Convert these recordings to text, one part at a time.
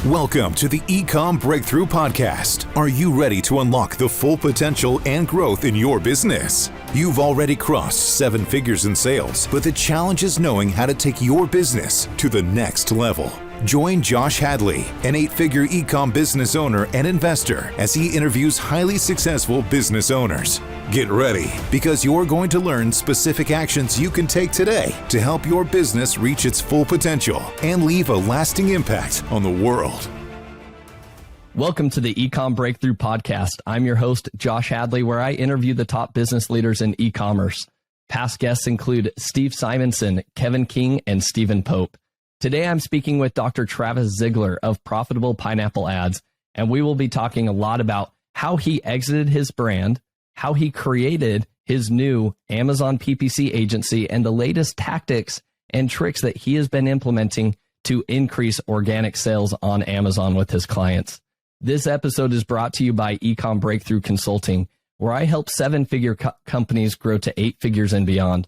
Welcome to the Ecomm Breakthrough Podcast. Are you ready to unlock the full potential and growth in your business? You've already crossed 7 figures in sales, but the challenge is knowing how to take your business to the next level. Join Josh Hadley, an 8-figure Ecomm business owner and investor, as he interviews highly successful business owners. Get ready, because you're going to learn specific actions you can take today to help your business reach its full potential and leave a lasting impact on the world. Welcome to the Ecomm Breakthrough Podcast. I'm your host, Josh Hadley, where I interview the top business leaders in e-commerce. Past guests include Steve Simonson, Kevin King, and Stephen Pope. Today, I'm speaking with Dr. Travis Zigler of Profitable Pineapple Ads, and we will be talking a lot about how he exited his brand, how he created his new Amazon PPC agency, and the latest tactics and tricks that he has been implementing to increase organic sales on Amazon with his clients. This episode is brought to you by Ecomm Breakthrough Consulting, where I help 7-figure companies grow to 8 figures and beyond.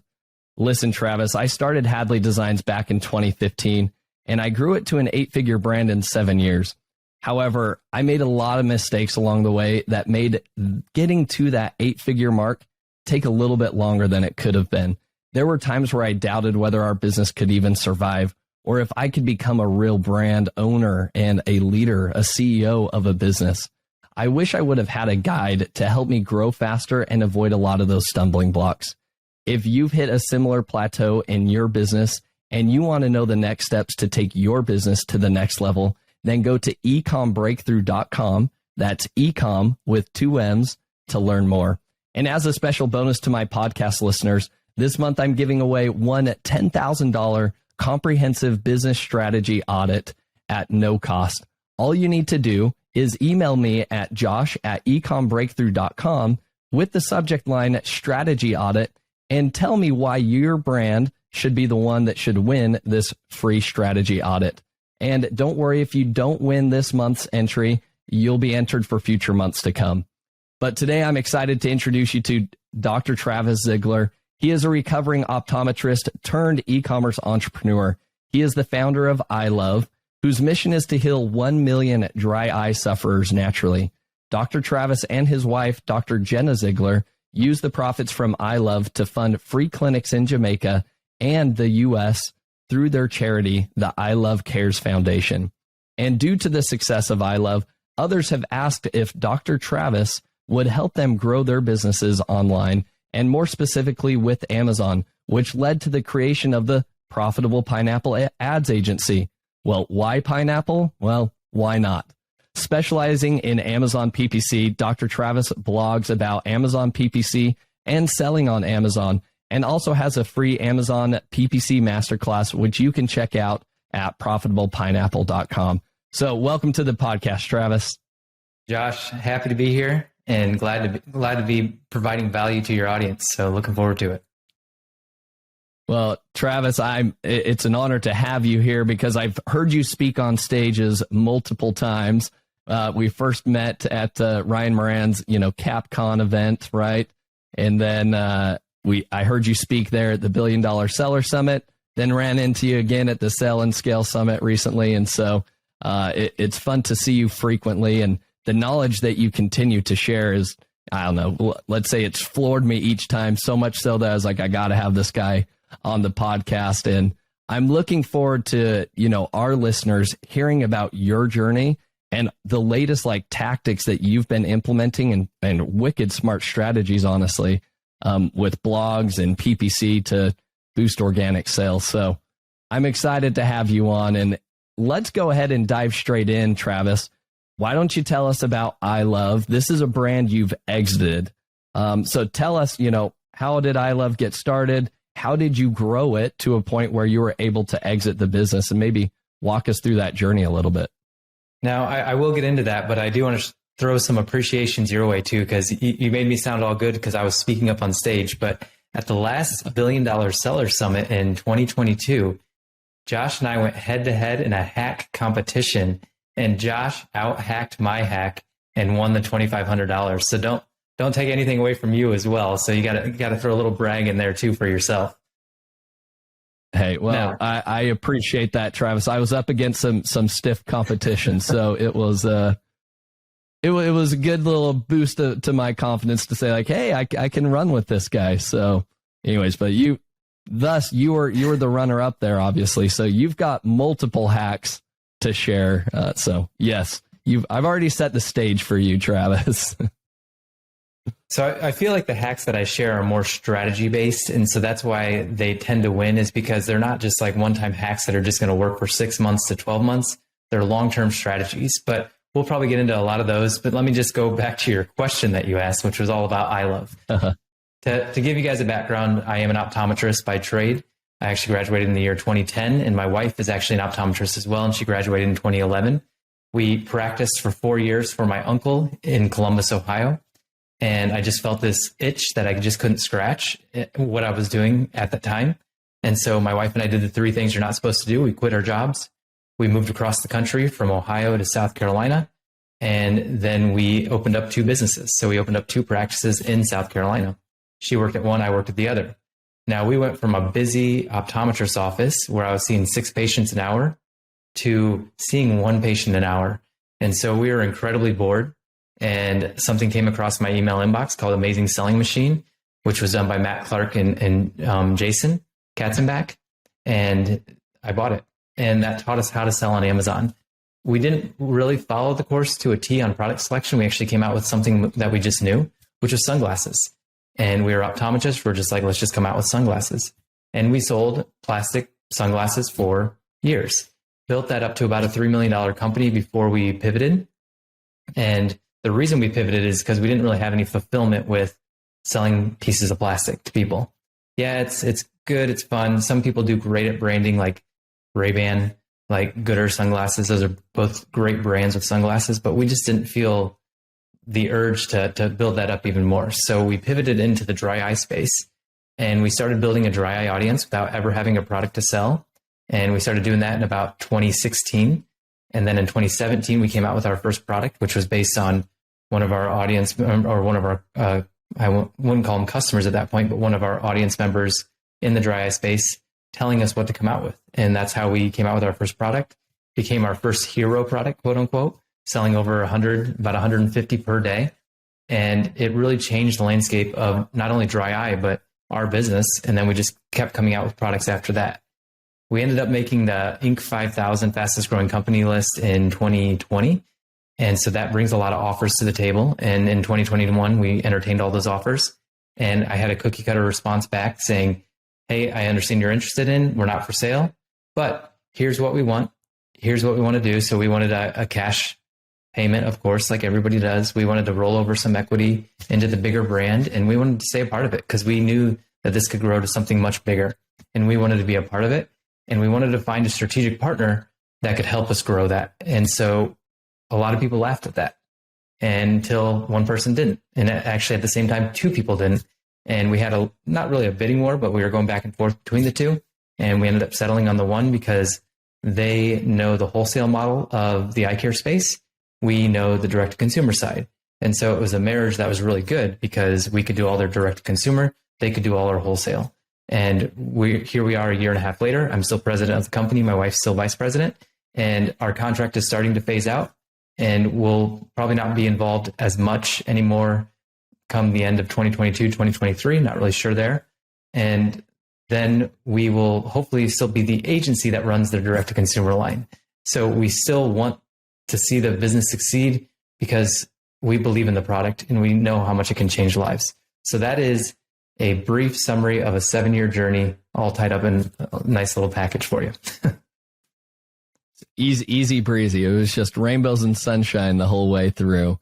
Listen, Travis, I started Hadley Designs back in 2015, and I grew it to an 8-figure brand in 7 years. However, I made a lot of mistakes along the way that made getting to that 8-figure mark take a little bit longer than it could have been. There were times where I doubted whether our business could even survive, or if I could become a real brand owner and a leader, a CEO of a business. I wish I would have had a guide to help me grow faster and avoid a lot of those stumbling blocks. If you've hit a similar plateau in your business and you want to know the next steps to take your business to the next level, then go to ecombreakthrough.com. That's Ecomm with 2 M's to learn more. And as a special bonus to my podcast listeners, this month I'm giving away one $10,000 comprehensive business strategy audit at no cost. All you need to do is email me at josh@ecombreakthrough.com with the subject line strategy audit, and tell me why your brand should be the one that should win this free strategy audit. And don't worry, if you don't win this month's entry, you'll be entered for future months to come. But today I'm excited to introduce you to Dr. Travis Zigler. He is a recovering optometrist turned e-commerce entrepreneur. He is the founder of iLove, whose mission is to heal 1 million dry eye sufferers naturally. Dr. Travis and his wife, Dr. Jenna Zigler, use the profits from iLove to fund free clinics in Jamaica and the U.S. through their charity, the iLove Cares Foundation. And due to the success of iLove, others have asked if Dr. Travis would help them grow their businesses online, and more specifically with Amazon, which led to the creation of the Profitable Pineapple Ads Agency. Well, why pineapple? Well, why not? Specializing in Amazon PPC, Dr. Travis blogs about Amazon PPC and selling on Amazon, and also has a free Amazon PPC masterclass, which you can check out at profitablepineapple.com. So welcome to the podcast, Travis. Josh, happy to be here and glad to be providing value to your audience. So looking forward to it. Well, Travis, it's an honor to have you here because I've heard you speak on stages multiple times. We first met at Ryan Moran's, CapCon event, right? And then I heard you speak there at the $1 Billion Seller Summit, then ran into you again at the Sell and Scale Summit recently. And so it's fun to see you frequently. And the knowledge that you continue to share is, I don't know, let's say it's floored me each time, so much so that I was like, I got to have this guy on the podcast. And I'm looking forward to, our listeners hearing about your journey and the latest tactics that you've been implementing and wicked smart strategies, honestly, with blogs and PPC to boost organic sales. So I'm excited to have you on, and let's go ahead and dive straight in, Travis. Why don't you tell us about iLove? This is a brand you've exited. So tell us, how did iLove get started? How did you grow it to a point where you were able to exit the business, and maybe walk us through that journey a little bit? Now, I will get into that, but I do want to throw some appreciations your way too, because you made me sound all good because I was speaking up on stage. But at the last $1 Billion Seller Summit in 2022, Josh and I went head to head in a hack competition, and Josh out-hacked my hack and won the $2,500. So don't take anything away from you as well. So you got to throw a little brag in there too for yourself. Hey, well, I appreciate that, Travis. I was up against some stiff competition, so it was a good little boost to my confidence to say like, hey, I can run with this guy. So, anyways, but you were the runner up there, obviously. So you've got multiple hacks to share. So yes, I've already set the stage for you, Travis. So I feel like the hacks that I share are more strategy based. And so that's why they tend to win, is because they're not just like one-time hacks that are just going to work for 6 months to 12 months. They're long-term strategies, but we'll probably get into a lot of those. But let me just go back to your question that you asked, which was all about iLove. Uh-huh. To give you guys a background, I am an optometrist by trade. I actually graduated in the year 2010, and my wife is actually an optometrist as well, and she graduated in 2011. We practiced for 4 years for my uncle in Columbus, Ohio. And I just felt this itch that I just couldn't scratch what I was doing at that time. And so my wife and I did the 3 things you're not supposed to do. We quit our jobs. We moved across the country from Ohio to South Carolina. And then we opened up 2 businesses. So we opened up 2 practices in South Carolina. She worked at one, I worked at the other. Now we went from a busy optometrist office where I was seeing 6 patients an hour to seeing 1 patient an hour. And so we were incredibly bored. And something came across my email inbox called Amazing Selling Machine, which was done by Matt Clark and Jason Katzenbach. And I bought it. And that taught us how to sell on Amazon. We didn't really follow the course to a T on product selection. We actually came out with something that we just knew, which was sunglasses. And we were optometrists. We're just like, let's just come out with sunglasses. And we sold plastic sunglasses for years. Built that up to about a $3 million company before we pivoted. And the reason we pivoted is because we didn't really have any fulfillment with selling pieces of plastic to people. Yeah, it's good. It's fun. Some people do great at branding, like Ray-Ban, like Gooder sunglasses. Those are both great brands of sunglasses, but we just didn't feel the urge to build that up even more. So we pivoted into the dry eye space, and we started building a dry eye audience without ever having a product to sell. And we started doing that in about 2016. And then in 2017, we came out with our first product, which was based on one of our audience, or one of our, I wouldn't call them customers at that point, but one of our audience members in the dry eye space telling us what to come out with. And that's how we came out with our first product. Became our first hero product, quote unquote, selling over 100, about 150 per day. And it really changed the landscape of not only dry eye, but our business. And then we just kept coming out with products after that. We ended up making the Inc. 5000 fastest growing company list in 2020. And so that brings a lot of offers to the table. And in 2021, we entertained all those offers. And I had a cookie cutter response back saying, hey, I understand you're interested in, we're not for sale, but here's what we want. Here's what we want to do. So we wanted a cash payment, of course, like everybody does. We wanted to roll over some equity into the bigger brand. And we wanted to stay a part of it because we knew that this could grow to something much bigger. And we wanted to be a part of it. And we wanted to find a strategic partner that could help us grow that. And so a lot of people laughed at that until one person didn't. And actually at the same time, 2 people didn't. And we had not really a bidding war, but we were going back and forth between the 2. And we ended up settling on the one because they know the wholesale model of the eye care space. We know the direct to consumer side. And so it was a marriage that was really good because we could do all their direct to consumer. They could do all our wholesale. And here we are a year and a half later. I'm still president of the company. My wife's still vice president. And our contract is starting to phase out. And we'll probably not be involved as much anymore come the end of 2022, 2023. Not really sure there. And then we will hopefully still be the agency that runs their direct-to-consumer line. So we still want to see the business succeed because we believe in the product and we know how much it can change lives. So that is a brief summary of a 7-year journey, all tied up in a nice little package for you. Easy breezy. It was just rainbows and sunshine the whole way through.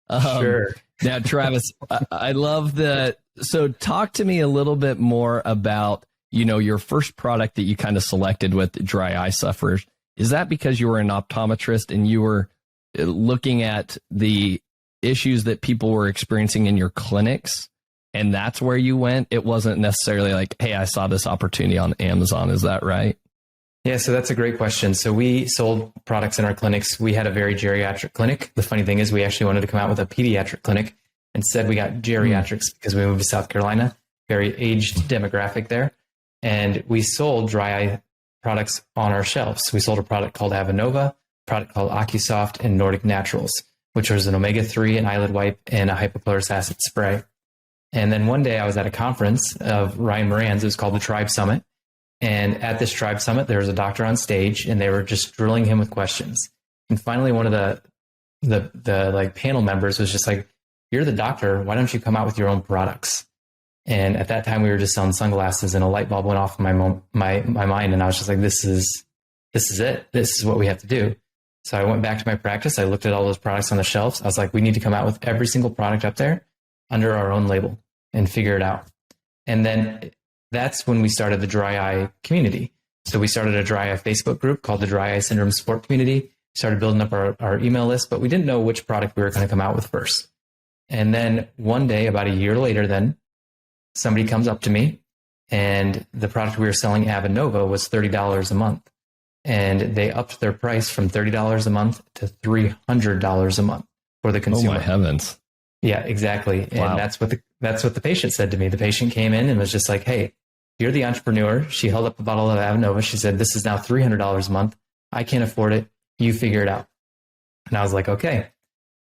Sure. Now, Travis, I love that. So talk to me a little bit more about, your first product that you kind of selected with dry eye sufferers. Is that because you were an optometrist and you were looking at the issues that people were experiencing in your clinics and that's where you went? It wasn't necessarily like, hey, I saw this opportunity on Amazon. Is that right? Yeah, so that's a great question. So we sold products in our clinics. We had a very geriatric clinic. The funny thing is we actually wanted to come out with a pediatric clinic. Instead, we got geriatrics because we moved to South Carolina, very aged demographic there. And we sold dry eye products on our shelves. We sold a product called Avenova, a product called AccuSoft, and Nordic Naturals, which was an omega-3, an eyelid wipe, and a hypochlorous acid spray. And then one day I was at a conference of Ryan Moran's. It was called the Tribe Summit. And at this Tribe Summit, there was a doctor on stage, and they were just drilling him with questions. And finally, one of the like panel members was just like, "You're the doctor. Why don't you come out with your own products?" And at that time, we were just selling sunglasses, and a light bulb went off in my mind, and I was just like, "This is it. This is what we have to do." So I went back to my practice. I looked at all those products on the shelves. I was like, "We need to come out with every single product up there under our own label and figure it out." And then that's when we started the dry eye community. So we started a dry eye Facebook group called the Dry Eye Syndrome Support Community. Started building up our email list, but we didn't know which product we were going to come out with first. And then one day, about a year later, then somebody comes up to me, and the product we were selling, Avenova, was $30 a month. And they upped their price from $30 a month to $300 a month for the consumer. Oh my heavens. Yeah, exactly. Wow. And that's what the patient said to me. The patient came in and was just like, "Hey, you're the entrepreneur." She held up a bottle of Avenova. She said, "This is now $300 a month. I can't afford it. You figure it out." And I was like, okay.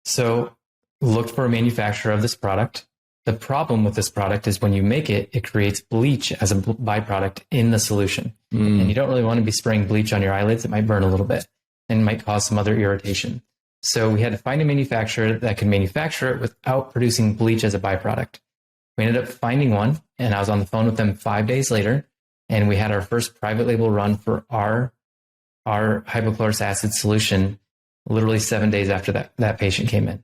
So looked for a manufacturer of this product. The problem with this product is when you make it, it creates bleach as a byproduct in the solution. And you don't really want to be spraying bleach on your eyelids. It might burn a little bit and might cause some other irritation. So we had to find a manufacturer that could manufacture it without producing bleach as a byproduct. We ended up finding one, and I was on the phone with them 5 days later, and we had our first private label run for our hypochlorous acid solution literally 7 days after that patient came in.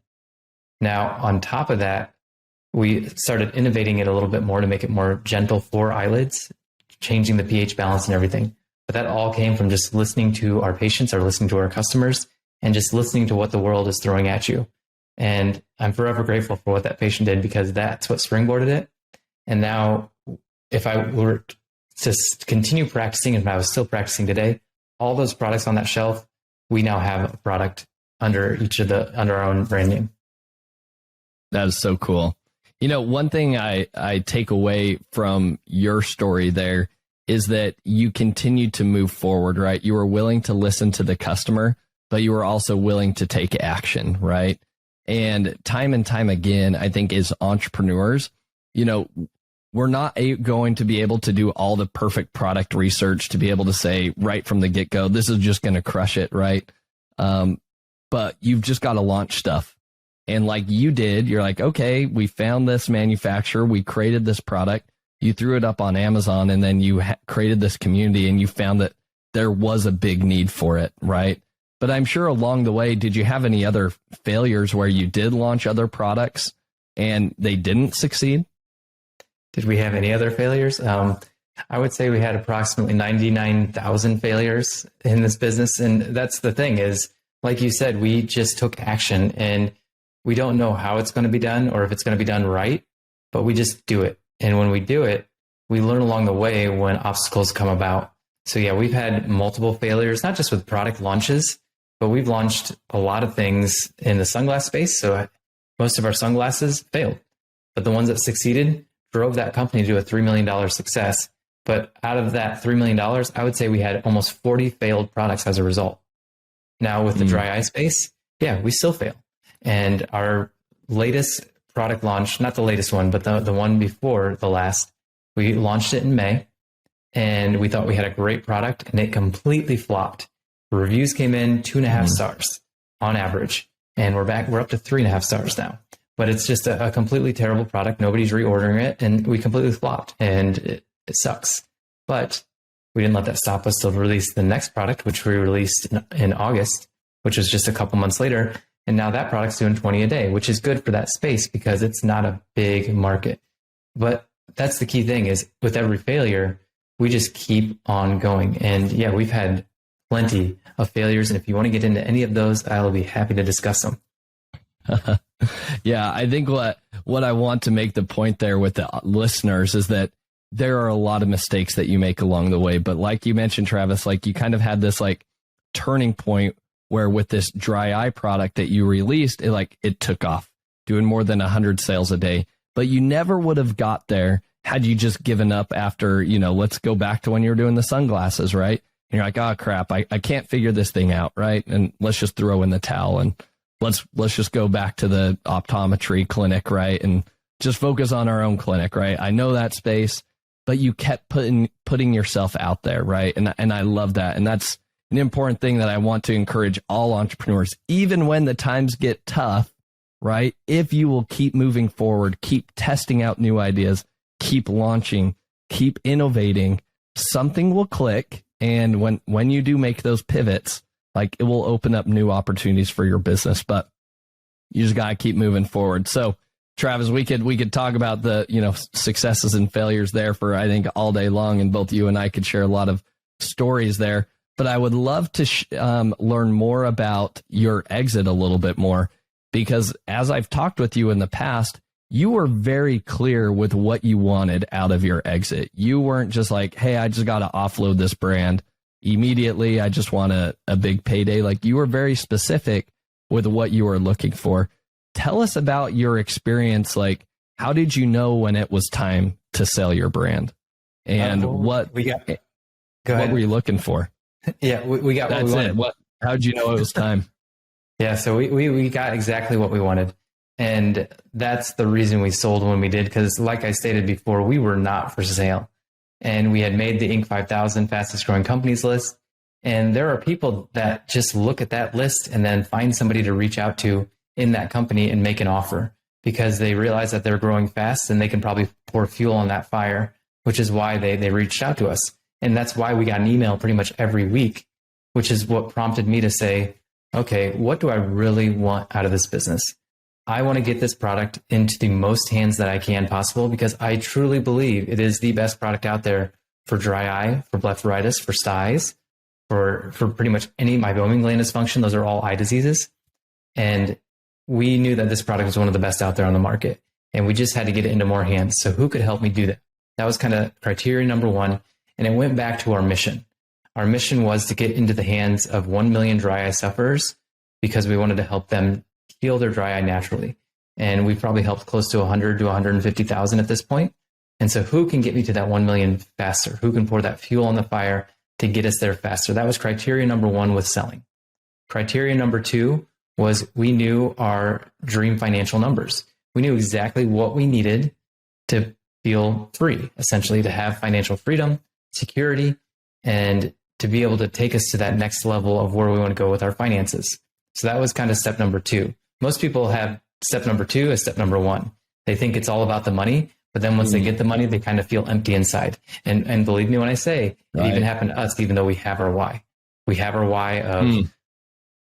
Now, on top of that, we started innovating it a little bit more to make it more gentle for eyelids, changing the pH balance and everything. But that all came from just listening to our patients or listening to our customers and just listening to what the world is throwing at you. And I'm forever grateful for what that patient did, because that's what springboarded it. And now if I were to continue practicing, and if I was still practicing today, all those products on that shelf, we now have a product under our own brand name. That is so cool. You know, one thing I take away from your story there is that you continued to move forward, right? You were willing to listen to the customer, but you were also willing to take action, right? And time again, I think as entrepreneurs, you know, we're not going to be able to do all the perfect product research to be able to say right from the get-go, this is just going to crush it, right? But you've just got to launch stuff. And like you did, you're like, okay, we found this manufacturer, we created this product, you threw it up on Amazon, and then you created this community, and you found that there was a big need for it, right? But I'm sure along the way, did you have any other failures where you did launch other products and they didn't succeed? Did we have any other failures? I would say we had approximately 99,000 failures in this business. And that's the thing is, like you said, we just took action, and we don't know how it's going to be done or if it's going to be done right, but we just do it. And when we do it, we learn along the way when obstacles come about. So yeah, we've had multiple failures, not just with product launches, but we've launched a lot of things in the sunglass space. So most of our sunglasses failed, but the ones that succeeded drove that company to a $3 million success. But out of that $3 million, I would say we had almost 40 failed products as a result. Now with the dry eye space, yeah, we still fail. And our latest product launch, not the latest one, but the one before the last, we launched it in May, and we thought we had a great product, and it completely flopped. Reviews came in 2.5 stars on average, and we're up to 3.5 stars now. But it's just a completely terrible product. Nobody's reordering it, and we completely flopped, and it sucks. But we didn't let that stop us to release the next product, which we released in August, which was just a couple months later. And now that product's doing 20 a day, which is good for that space because it's not a big market. But that's the key thing is with every failure, we just keep on going. And yeah, we've had plenty of failures. And if you want to get into any of those, I'll be happy to discuss them. Yeah, I think what I want to make the point there with the listeners is that there are a lot of mistakes that you make along the way. But like you mentioned, Travis, like you kind of had this like turning point where with this dry eye product that you released, it took off, doing more than 100 sales a day. But you never would have got there had you just given up after, let's go back to when you were doing the sunglasses, right? And you're like, oh crap, I can't figure this thing out, right? And let's just throw in the towel and let's just go back to the optometry clinic, right? And just focus on our own clinic, right? I know that space, but you kept putting yourself out there, right? And I love that. And that's an important thing that I want to encourage all entrepreneurs, even when the times get tough, right? If you will keep moving forward, keep testing out new ideas, keep launching, keep innovating, something will click. And when you do make those pivots, like it will open up new opportunities for your business, but you just got to keep moving forward. So Travis, we could talk about the, successes and failures there for, I think, all day long. And both you and I could share a lot of stories there, but I would love to learn more about your exit a little bit more, because as I've talked with you in the past, you were very clear with what you wanted out of your exit. You weren't just like, hey, I just got to offload this brand immediately. I just want a big payday. Like, you were very specific with what you were looking for. Tell us about your experience. Like, how did you know when it was time to sell your brand? And what were you looking for? Yeah, we got That's what we wanted. How did you know it was time? Yeah, so we got exactly what we wanted. And that's the reason we sold when we did, because like I stated before, we were not for sale. And we had made the Inc. 5000 fastest growing companies list. And there are people that just look at that list and then find somebody to reach out to in that company and make an offer, because they realize that they're growing fast and they can probably pour fuel on that fire, which is why they reached out to us. And that's why we got an email pretty much every week, which is what prompted me to say, okay, what do I really want out of this business? I want to get this product into the most hands that I can possible, because I truly believe it is the best product out there for dry eye, for blepharitis, for styes, for pretty much any meibomian gland dysfunction. Those are all eye diseases. And we knew that this product was one of the best out there on the market, and we just had to get it into more hands. So who could help me do that? That was kind of criteria number one. And it went back to our mission. Our mission was to get into the hands of 1 million dry eye sufferers, because we wanted to help them heal their dry eye naturally. And we've probably helped close to 100 to 150,000 at this point. And so who can get me to that 1 million faster? Who can pour that fuel on the fire to get us there faster? That was criteria number one with selling. Criteria number two was we knew our dream financial numbers. We knew exactly what we needed to feel free, essentially to have financial freedom, security, and to be able to take us to that next level of where we want to go with our finances. So that was kind of step number two. Most people have step number two as step number one. They think it's all about the money, but then once they get the money, they kind of feel empty inside. And believe me when I say, it even happened to us, even though we have our why. We have our why of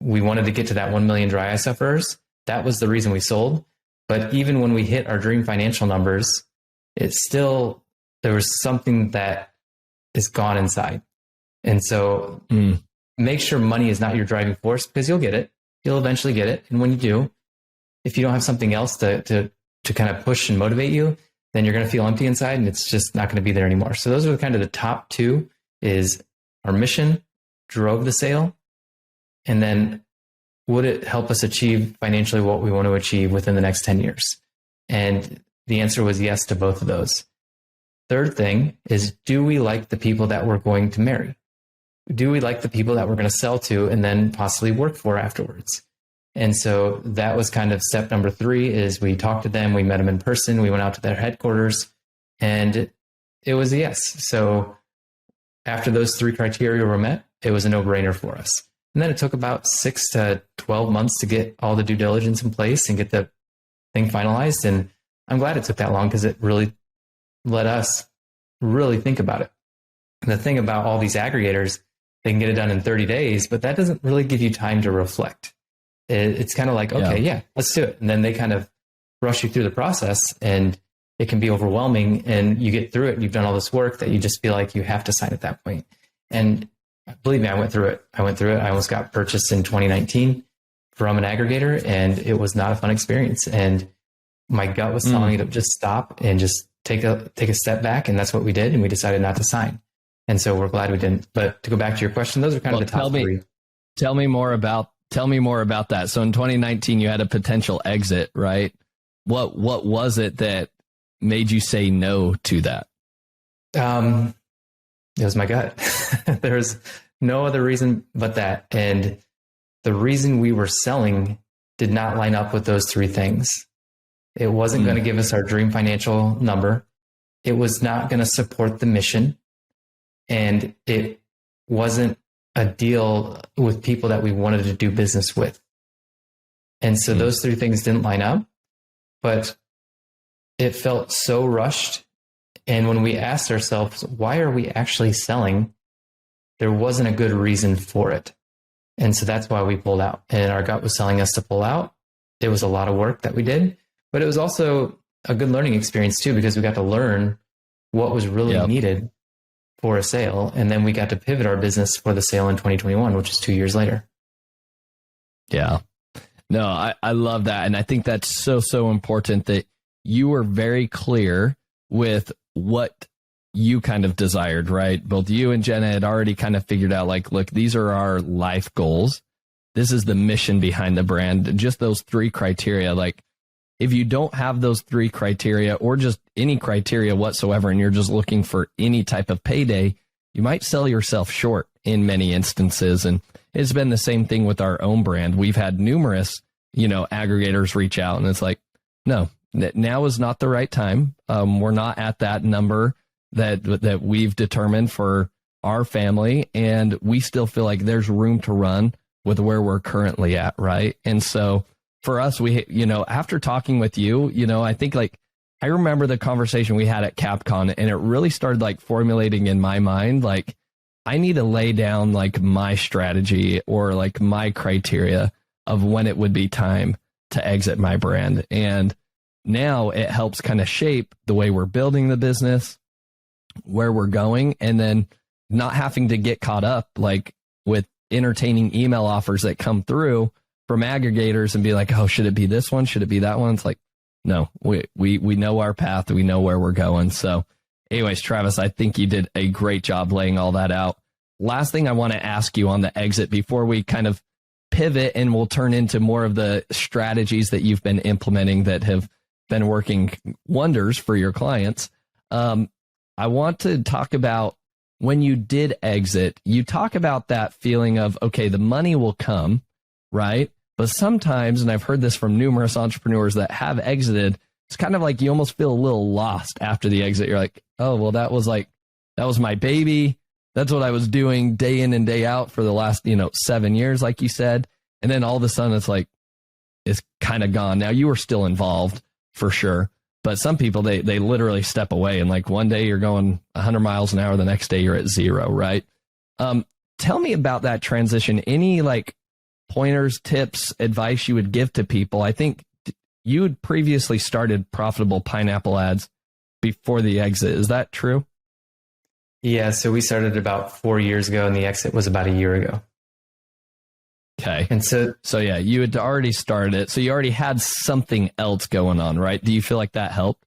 we wanted to get to that 1 million dry eye sufferers. That was the reason we sold. But even when we hit our dream financial numbers, it's still, there was something that is gone inside. And so make sure money is not your driving force, because you'll get it. You'll eventually get it. And when you do, if you don't have something else to kind of push and motivate you, then you're going to feel empty inside, and it's just not going to be there anymore. So those are kind of the top two. Is our mission drove the sale, and then would it help us achieve financially what we want to achieve within the next 10 years? And the answer was yes to both of those. Third thing is, do we like the people that we're going to marry? Do we like the people that we're going to sell to and then possibly work for afterwards? And so that was kind of step number three. Is we talked to them, we met them in person, we went out to their headquarters, and it was a yes. So after those three criteria were met, it was a no-brainer for us. And then it took about 6 to 12 months to get all the due diligence in place and get the thing finalized. And I'm glad it took that long, because it really let us really think about it. And the thing about all these aggregators, they can get it done in 30 days, but that doesn't really give you time to reflect. It's kind of like, okay, yeah, let's do it. And then they kind of rush you through the process, and it can be overwhelming, and you get through it and you've done all this work that you just feel like you have to sign at that point. And believe me, I went through it. I almost got purchased in 2019 from an aggregator, and it was not a fun experience. And my gut was telling me to just stop and just take a step back. And that's what we did. And we decided not to sign. And so we're glad we didn't. But to go back to your question, those are kind of the top three. Tell me more about that. So in 2019, you had a potential exit, right? What was it that made you say no to that? It was my gut. There's no other reason but that. And the reason we were selling did not line up with those three things. It wasn't going to give us our dream financial number. It was not going to support the mission. And it wasn't a deal with people that we wanted to do business with. And so those three things didn't line up, but it felt so rushed. And when we asked ourselves, why are we actually selling? There wasn't a good reason for it. And so that's why we pulled out. And our gut was telling us to pull out. It was a lot of work that we did, but it was also a good learning experience too, because we got to learn what was really needed for a sale. And then we got to pivot our business for the sale in 2021, which is 2 years later. Yeah. No, I love that. And I think that's so important that you were very clear with what you kind of desired, right? Both you and Jenna had already kind of figured out, like, look, these are our life goals. This is the mission behind the brand. Just those three criteria. Like, if you don't have those three criteria or just any criteria whatsoever, and you're just looking for any type of payday, you might sell yourself short in many instances. And it's been the same thing with our own brand. We've had numerous, aggregators reach out, and it's like, no, now is not the right time. We're not at that number that we've determined for our family, and we still feel like there's room to run with where we're currently at, right? And so for us, we, after talking with you, I think, like, I remember the conversation we had at CapCon, and it really started like formulating in my mind, like, I need to lay down like my strategy or like my criteria of when it would be time to exit my brand. And now it helps kind of shape the way we're building the business, where we're going, and then not having to get caught up like with entertaining email offers that come through from aggregators and be like, oh, should it be this one? Should it be that one? It's like, no, we know our path. We know where we're going. So anyways, Travis, I think you did a great job laying all that out. Last thing I want to ask you on the exit before we kind of pivot and we'll turn into more of the strategies that you've been implementing that have been working wonders for your clients. I want to talk about when you did exit, you talk about that feeling of, okay, the money will come, right? But sometimes, and I've heard this from numerous entrepreneurs that have exited, it's kind of like you almost feel a little lost after the exit. You're like, oh, well, that was my baby. That's what I was doing day in and day out for the last, 7 years, like you said. And then all of a sudden it's like, it's kind of gone. Now, you were still involved for sure. But some people, they literally step away, and like one day you're going 100 miles an hour, the next day you're at zero, right? Tell me about that transition. Any like pointers, tips, advice you would give to people? I think you had previously started profitable pineapple ads before the exit. Is that true? Yeah, so we started about 4 years ago, and the exit was about a year ago. Okay. And so yeah, you had already started it. So you already had something else going on, right? Do you feel like that helped?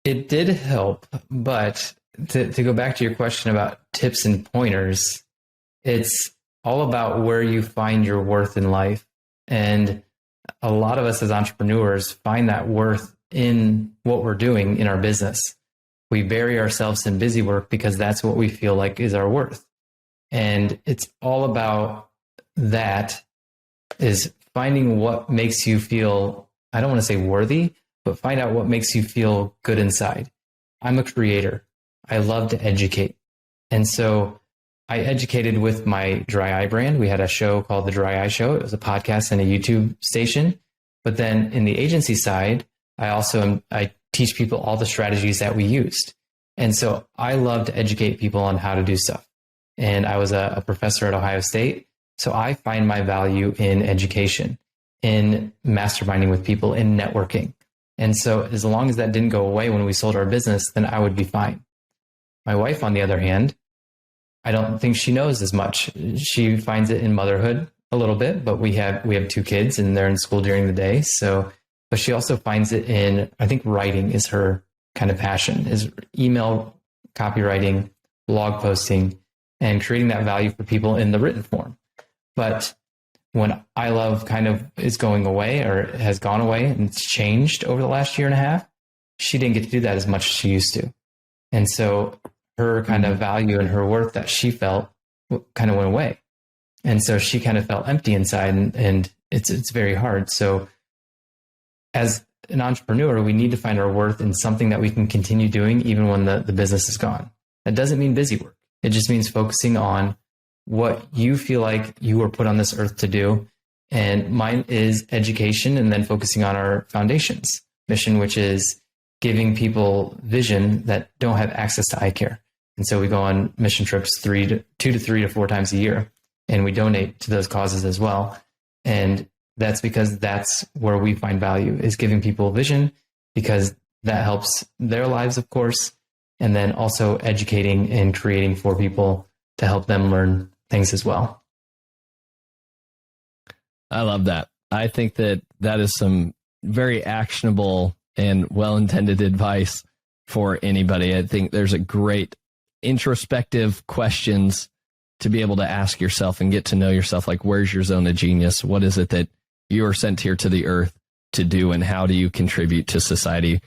it did help, but to go back to your question about tips and pointers, it's all about where you find your worth in life. And a lot of us as entrepreneurs find that worth in what we're doing in our business. We bury ourselves in busy work because that's what we feel like is our worth. And it's all about that, is finding what makes you feel, I don't want to say worthy, but find out what makes you feel good inside. I'm a creator. I love to educate. And so I educated with my dry eye brand. We had a show called The Dry Eye Show. It was a podcast and a YouTube station. But then in the agency side, I teach people all the strategies that we used. And so I love to educate people on how to do stuff. And I was a professor at Ohio State. So I find my value in education, in masterminding with people, in networking. And so as long as that didn't go away when we sold our business, then I would be fine. My wife, on the other hand, I don't think she knows as much. She finds it in motherhood a little bit, but we have 2 kids and they're in school during the day. So, but she also finds it in, I think writing is her kind of passion, is email copywriting, blog posting, and creating that value for people in the written form. But when I Love kind of is going away, or has gone away, and it's changed over the last year and a half, she didn't get to do that as much as she used to. And so her kind of value and her worth that she felt kind of went away. And so she kind of felt empty inside, and it's very hard. So as an entrepreneur, we need to find our worth in something that we can continue doing even when the business is gone. That doesn't mean busy work. It just means focusing on what you feel like you were put on this earth to do. And mine is education, and then focusing on our foundations mission, which is giving people vision that don't have access to eye care. And so we go on mission trips 2 to 3 to 4 times a year, and we donate to those causes as well. And that's because that's where we find value, is giving people vision, because that helps their lives, of course, and then also educating and creating for people to help them learn things as well. I love that. I think that is some very actionable and well-intended advice for anybody. I think there's a great introspective questions to be able to ask yourself and get to know yourself. Like, where's your zone of genius? What is it that you are sent here to the earth to do? And how do you contribute to society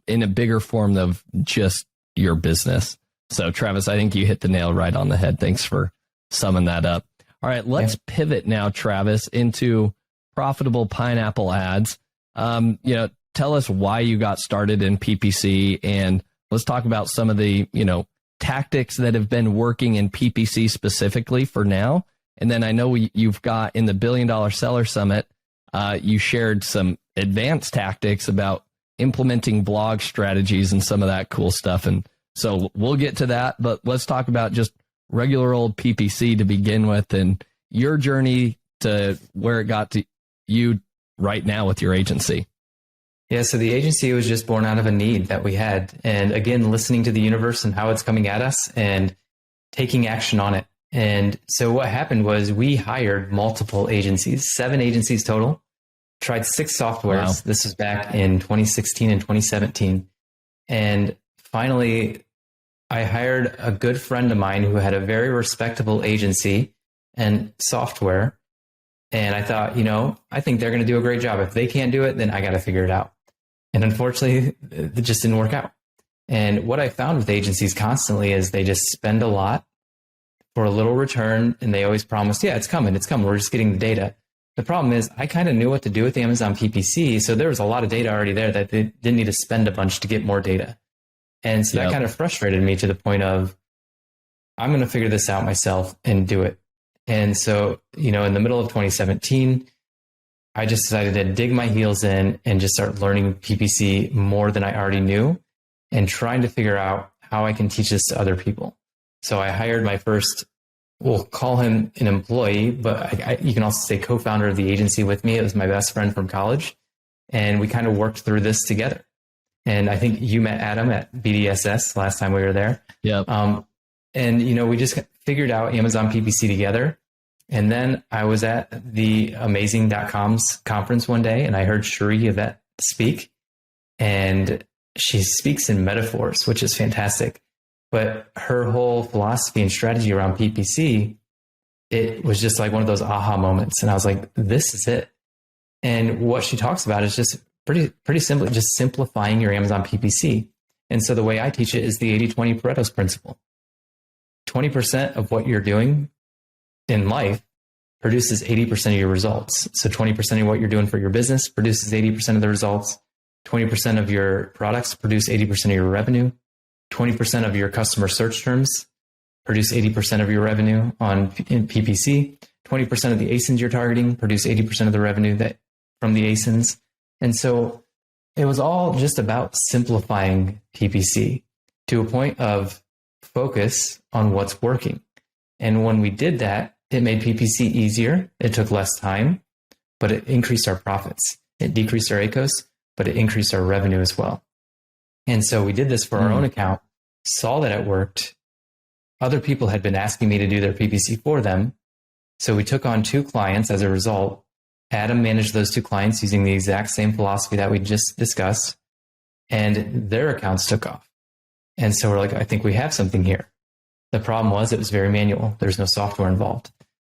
in a bigger form of just your business? So Travis, I think you hit the nail right on the head. Thanks for summing that up. All right, let's pivot now, Travis, into profitable pineapple ads. Tell us why you got started in PPC, and let's talk about some of the, tactics that have been working in PPC specifically for now. And then I know you've got in the $1 Billion Seller Summit, you shared some advanced tactics about implementing blog strategies and some of that cool stuff. And so we'll get to that, but let's talk about just regular old PPC to begin with, and your journey to where it got to you right now with your agency. Yeah, so the agency was just born out of a need that we had. And again, listening to the universe and how it's coming at us and taking action on it. And so what happened was we hired multiple agencies, 7 agencies total, tried 6 softwares. Wow. This was back in 2016 and 2017. And finally, I hired a good friend of mine who had a very respectable agency and software. And I thought, I think they're going to do a great job. If they can't do it, then I got to figure it out. And unfortunately, it just didn't work out. And what I found with agencies constantly is they just spend a lot for a little return. And they always promise, yeah, it's coming. We're just getting the data. The problem is I kind of knew what to do with the Amazon PPC. So there was a lot of data already there that they didn't need to spend a bunch to get more data. And so that kind of frustrated me to the point of, I'm going to figure this out myself and do it. And so, in the middle of 2017, I just decided to dig my heels in and just start learning PPC more than I already knew and trying to figure out how I can teach this to other people. So I hired my first, we'll call him an employee, but you can also say co-founder of the agency with me. It was my best friend from college. And we kind of worked through this together. And I think you met Adam at BDSS last time we were there. Yeah. And, we just figured out Amazon PPC together. And then I was at the amazing.com's conference one day, and I heard Cherie Yvette speak, and she speaks in metaphors, which is fantastic. But her whole philosophy and strategy around PPC, it was just like one of those aha moments. And I was like, this is it. And what she talks about is just pretty simply just simplifying your Amazon PPC. And so the way I teach it is the 80-20 Pareto's principle. 20% of what you're doing in life produces 80% of your results. So 20% of what you're doing for your business produces 80% of the results. 20% of your products produce 80% of your revenue. 20% of your customer search terms produce 80% of your revenue in PPC. 20% of the ASINs you're targeting produce 80% of the revenue from the ASINs. And so it was all just about simplifying PPC to a point of focus on what's working. And when we did that, it made PPC easier. It took less time, but it increased our profits. It decreased our ACOS, but it increased our revenue as well. And so we did this for our own account, saw that it worked. Other people had been asking me to do their PPC for them. So we took on 2 clients as a result. Adam managed those 2 clients using the exact same philosophy that we just discussed, and their accounts took off. And so we're like, I think we have something here. The problem was it was very manual. There's no software involved.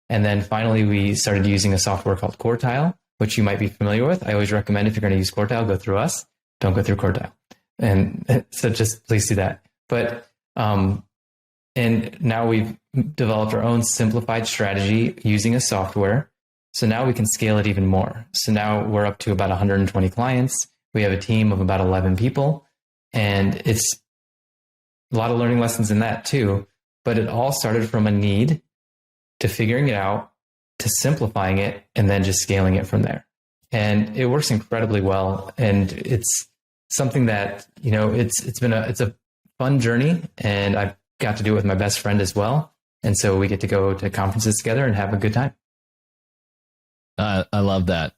And then finally, we started using a software called Quartile, which you might be familiar with. I always recommend if you're going to use Quartile, go through us. Don't go through Quartile. And so just please do that. But, and now we've developed our own simplified strategy using a software. So now we can scale it even more. So now we're up to about 120 clients. We have a team of about 11 people, and it's a lot of learning lessons in that too. But it all started from a need to figuring it out, to simplifying it, and then just scaling it from there. And it works incredibly well. And it's something that, you know, it's a fun journey, and I've got to do it with my best friend as well. And so we get to go to conferences together and have a good time. I love that.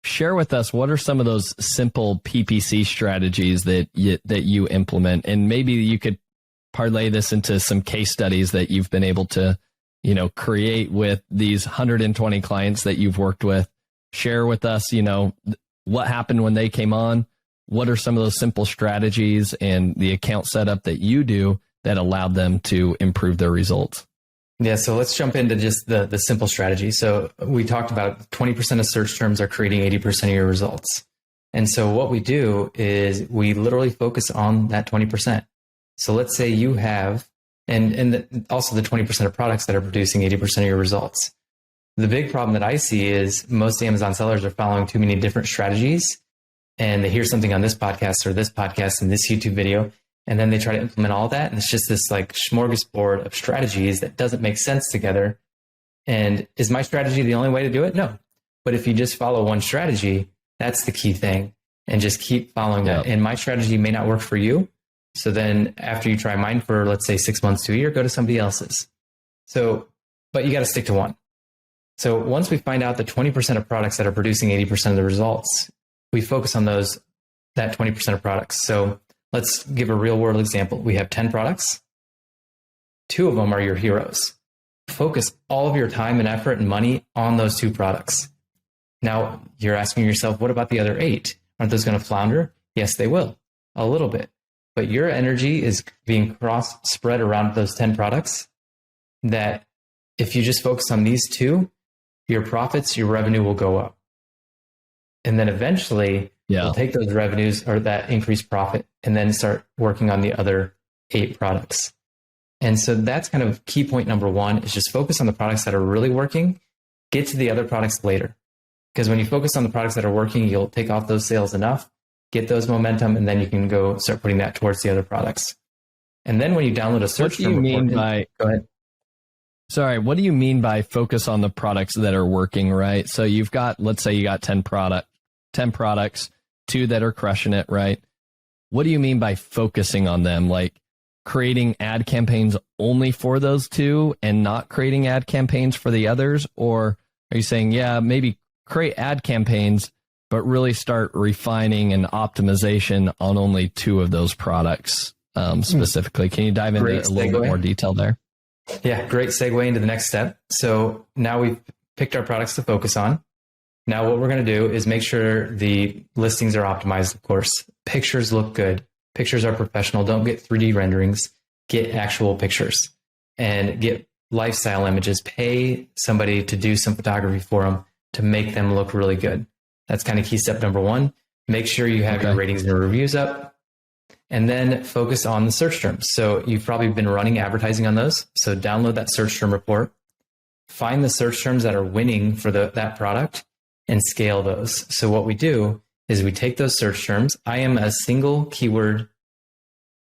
Share with us, what are some of those simple PPC strategies that you implement? And maybe you could parlay this into some case studies that you've been able to, you know, create with these 120 clients that you've worked with. Share with us, you know, what happened when they came on. What are some of those simple strategies and the account setup that you do that allowed them to improve their results? Yeah, so let's jump into just the simple strategy. So we talked about 20% of search terms are creating 80% of your results. And so what we do is we literally focus on that 20%. So let's say you have, also the 20% of products that are producing 80% of your results. The big problem that I see is most Amazon sellers are following too many different strategies, and they hear something on this podcast or this podcast and this YouTube video, and then they try to implement all that. And it's just this like smorgasbord of strategies that doesn't make sense together. And is my strategy the only way to do it? No. But if you just follow one strategy, that's the key thing. And just keep following that. And my strategy may not work for you. So then after you try mine for, let's say, 6 months to a year, go to somebody else's. So, but you got to stick to one. So once we find out the 20% of products that are producing 80% of the results, we focus on that 20% of products. So let's give a real world example. We have 10 products. 2 of them are your heroes. Focus all of your time and effort and money on those 2 products. Now you're asking yourself, what about the other 8? Aren't those going to flounder? Yes, they will, a little bit. But your energy is being spread around those 10 products, that if you just focus on these 2, your profits, your revenue will go up. And then eventually you'll take those revenues or that increased profit and then start working on the other 8 products. And so that's kind of key point number 1, is just focus on the products that are really working. Get to the other products later. Because when you focus on the products that are working, you'll take off those sales enough, get those momentum, and then you can go start putting that towards the other products. And then when you download a search term report, go ahead. Sorry, what do you mean by focus on the products that are working, right? So you've got, let's say you got 10 products, 2 that are crushing it, right? What do you mean by focusing on them? Like creating ad campaigns only for those 2 and not creating ad campaigns for the others? Or are you saying, yeah, maybe create ad campaigns, but really start refining and optimization on only 2 of those products specifically? Can you dive into a little bit more detail there? Yeah, great segue into the next step. So now we've picked our products to focus on. Now what we're going to do is make sure the listings are optimized, of course. Pictures look good. Pictures are professional. Don't get 3D renderings. Get actual pictures and get lifestyle images. Pay somebody to do some photography for them to make them look really good. That's kind of key step number 1. Make sure you have your ratings and reviews up. And then focus on the search terms. So you've probably been running advertising on those. So download that search term report, find the search terms that are winning for that product, and scale those. So what we do is we take those search terms. I am a single keyword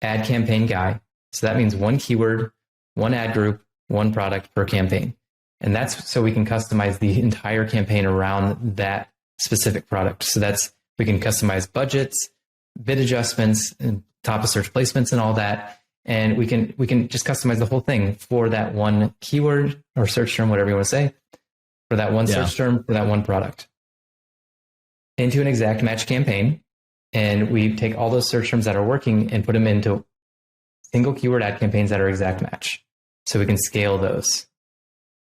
ad campaign guy. So that means 1 keyword, 1 ad group, 1 product per campaign. And that's so we can customize the entire campaign around that specific product. So we can customize budgets, bid adjustments, and top of search placements and all that. And we can just customize the whole thing for that 1 keyword or search term, whatever you want to say, for that 1 search term, for that 1 product, into an exact match campaign. And we take all those search terms that are working and put them into single keyword ad campaigns that are exact match. So we can scale those.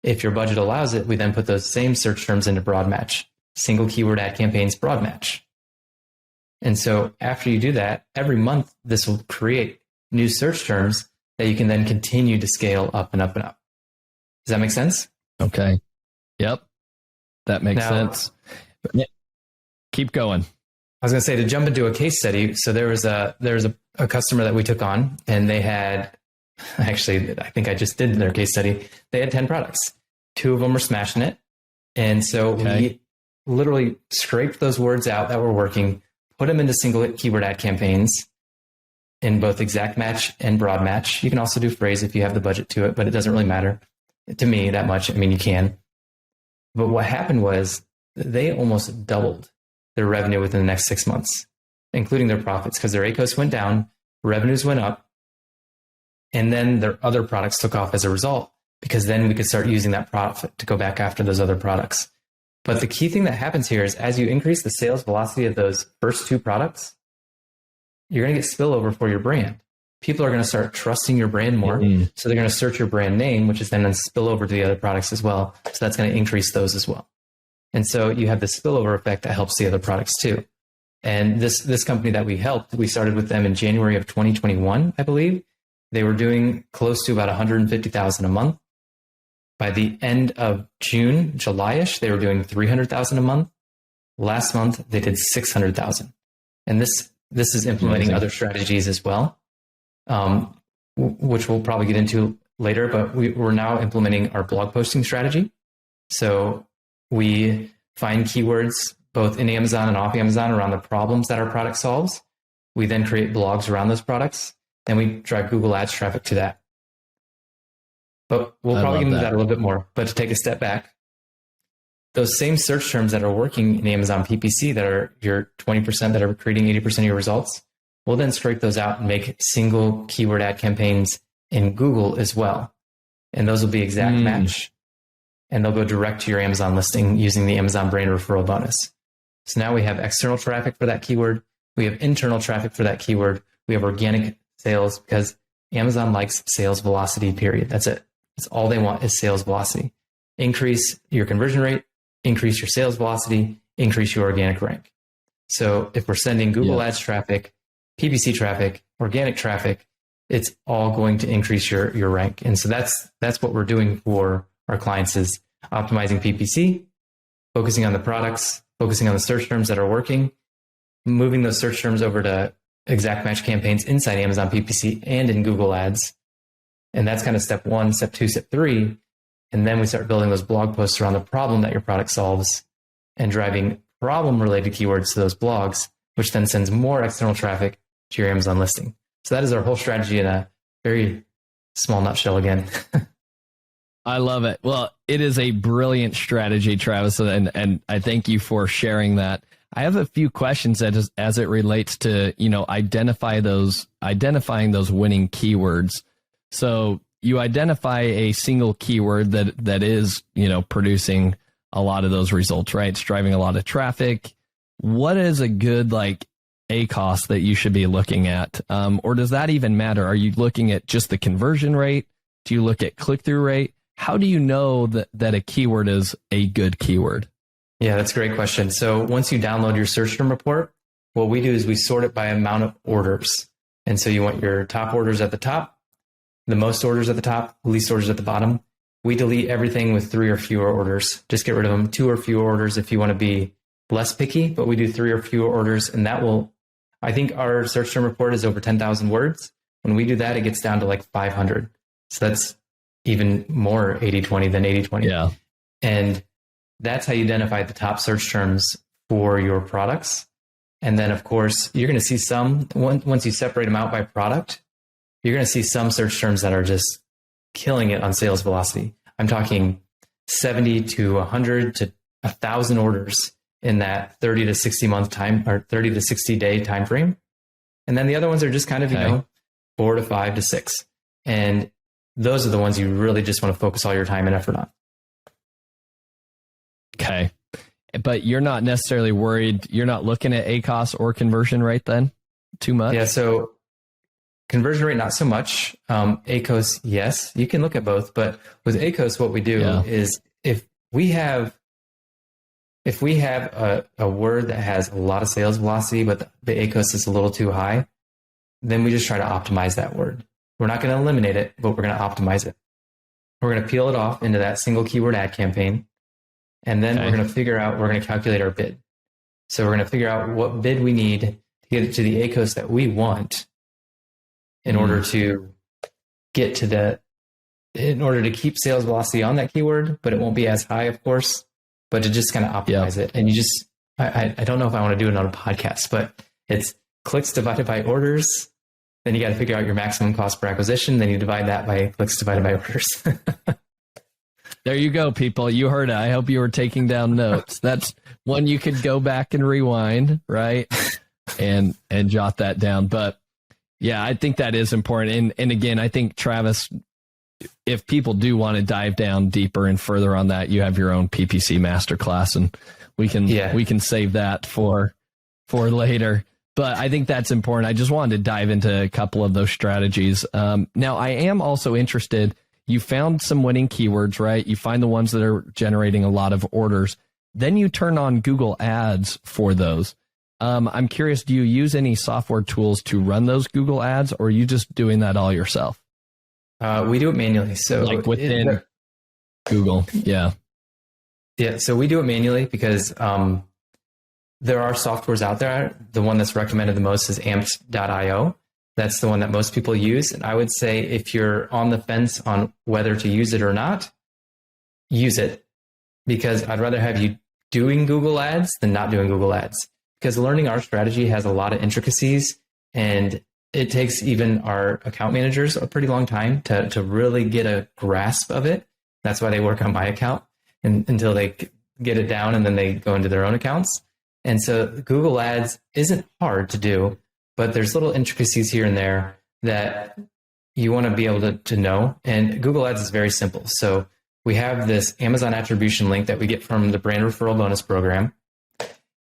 If your budget allows it, we then put those same search terms into broad match, single keyword ad campaigns, broad match. And so after you do that, every month, this will create new search terms that you can then continue to scale up and up and up. Does that make sense? Okay. Yep. That makes sense. Keep going. was going to say, to jump into a case study. So there was a customer that we took on, and they had, actually, I think I just did their case study. They had 10 products. 2 of them were smashing it. And so we literally scraped those words out that were working, put them into single keyword ad campaigns in both exact match and broad match. You can also do phrase if you have the budget to it, but it doesn't really matter to me that much. I mean, you can. But what happened was they almost doubled their revenue within the next 6 months, including their profits, because their ACOS went down, revenues went up, and then their other products took off as a result, because then we could start using that profit to go back after those other products. But the key thing that happens here is as you increase the sales velocity of those first 2 products, you're going to get spillover for your brand. People are going to start trusting your brand more. So they're going to search your brand name, which is then going to spill over to the other products as well. So that's going to increase those as well. And so you have the spillover effect that helps the other products too. And this company that we helped, we started with them in January of 2021, I believe. They were doing close to about $150,000 a month. By the end of June, July-ish, they were doing $300,000 a month. Last month, they did $600,000. And this is implementing other strategies as well, which we'll probably get into later, but we're now implementing our blog posting strategy. So we find keywords both in Amazon and off Amazon around the problems that our product solves. We then create blogs around those products. Then we drive Google Ads traffic to that. But we'll probably get into that a little bit more. But to take a step back, those same search terms that are working in Amazon PPC, that are your 20% that are creating 80% of your results, we'll then scrape those out and make single keyword ad campaigns in Google as well. And those will be exact match. And they'll go direct to your Amazon listing using the Amazon brand referral bonus. So now we have external traffic for that keyword. We have internal traffic for that keyword. We have organic sales, because Amazon likes sales velocity, period. That's it. That's all they want is sales velocity. Increase your conversion rate, increase your sales velocity, increase your organic rank. So if we're sending Google Ads traffic, PPC traffic, organic traffic, it's all going to increase your rank. And so that's what we're doing for our clients, is optimizing PPC, focusing on the products, focusing on the search terms that are working, moving those search terms over to exact match campaigns inside Amazon PPC and in Google Ads. And that's kind of step 1, step 2, step 3. And then we start building those blog posts around the problem that your product solves and driving problem related keywords to those blogs, which then sends more external traffic to your Amazon listing. So that is our whole strategy in a very small nutshell again. I love it. Well, it is a brilliant strategy, Travis, and I thank you for sharing that. I have a few questions as it relates to, identifying those winning keywords. So you identify a single keyword that is, producing a lot of those results, right? It's driving a lot of traffic. What is a good ACOS that you should be looking at? Or does that even matter? Are you looking at just the conversion rate? Do you look at click-through rate? How do you know that a keyword is a good keyword? Yeah, that's a great question. So once you download your search term report, what we do is we sort it by amount of orders. And so you want your top orders at the top, the most orders at the top, least orders at the bottom. We delete everything with 3 or fewer orders. Just get rid of them. 2 or fewer orders if you want to be less picky, but we do 3 or fewer orders. And that will, I think our search term report is over 10,000 words. When we do that, it gets down to 500. So that's even more 80-20 than 80-20. Yeah. And that's how you identify the top search terms for your products. And then, of course, you're going to see some, once you separate them out by product, you're going to see some search terms that are just killing it on sales velocity. I'm talking 70 to 100 to 1,000 orders in that 30 to 60 month time, or 30 to 60 day time frame. And then the other ones are just kind of, 4 to 5 to 6. And those are the ones you really just want to focus all your time and effort on. Okay. But you're not necessarily worried. You're not looking at ACOS or conversion rate then too much? Yeah. So conversion rate, not so much. ACOS, yes, you can look at both. But with ACOS, what we do is if we have a word that has a lot of sales velocity, but the ACOS is a little too high, then we just try to optimize that word. We're not going to eliminate it, but we're going to optimize it. We're going to peel it off into that single keyword ad campaign. And then we're going to calculate our bid. So we're going to figure out what bid we need to get it to the ACOS that we want in order to get to in order to keep sales velocity on that keyword, but it won't be as high, of course, but to just kind of optimize it. And you just, I don't know if I want to do it on a podcast, but it's clicks divided by orders. Then you got to figure out your maximum cost per acquisition. Then you divide that by clicks divided by orders. There you go, people. You heard it. I hope you were taking down notes. That's one you could go back and rewind, right? And jot that down. But yeah, I think that is important. And again, I think, Travis, if people do want to dive down deeper and further on that, you have your own PPC masterclass, and we can save that for later. But I think that's important. I just wanted to dive into a couple of those strategies. Now, I am also interested. You found some winning keywords, right? You find the ones that are generating a lot of orders. Then you turn on Google Ads for those. I'm curious, do you use any software tools to run those Google Ads, or are you just doing that all yourself? We do it manually. So like within Google. Yeah. Yeah. So we do it manually because there are softwares out there. The one that's recommended the most is amped.io. That's the one that most people use. And I would say if you're on the fence on whether to use it or not, use it, because I'd rather have you doing Google Ads than not doing Google Ads, because learning our strategy has a lot of intricacies, and it takes even our account managers a pretty long time to really get a grasp of it. That's why they work on my account until they get it down, and then they go into their own accounts. And so Google Ads isn't hard to do, but there's little intricacies here and there that you want to be able to know. And Google Ads is very simple. So we have this Amazon attribution link that we get from the brand referral bonus program.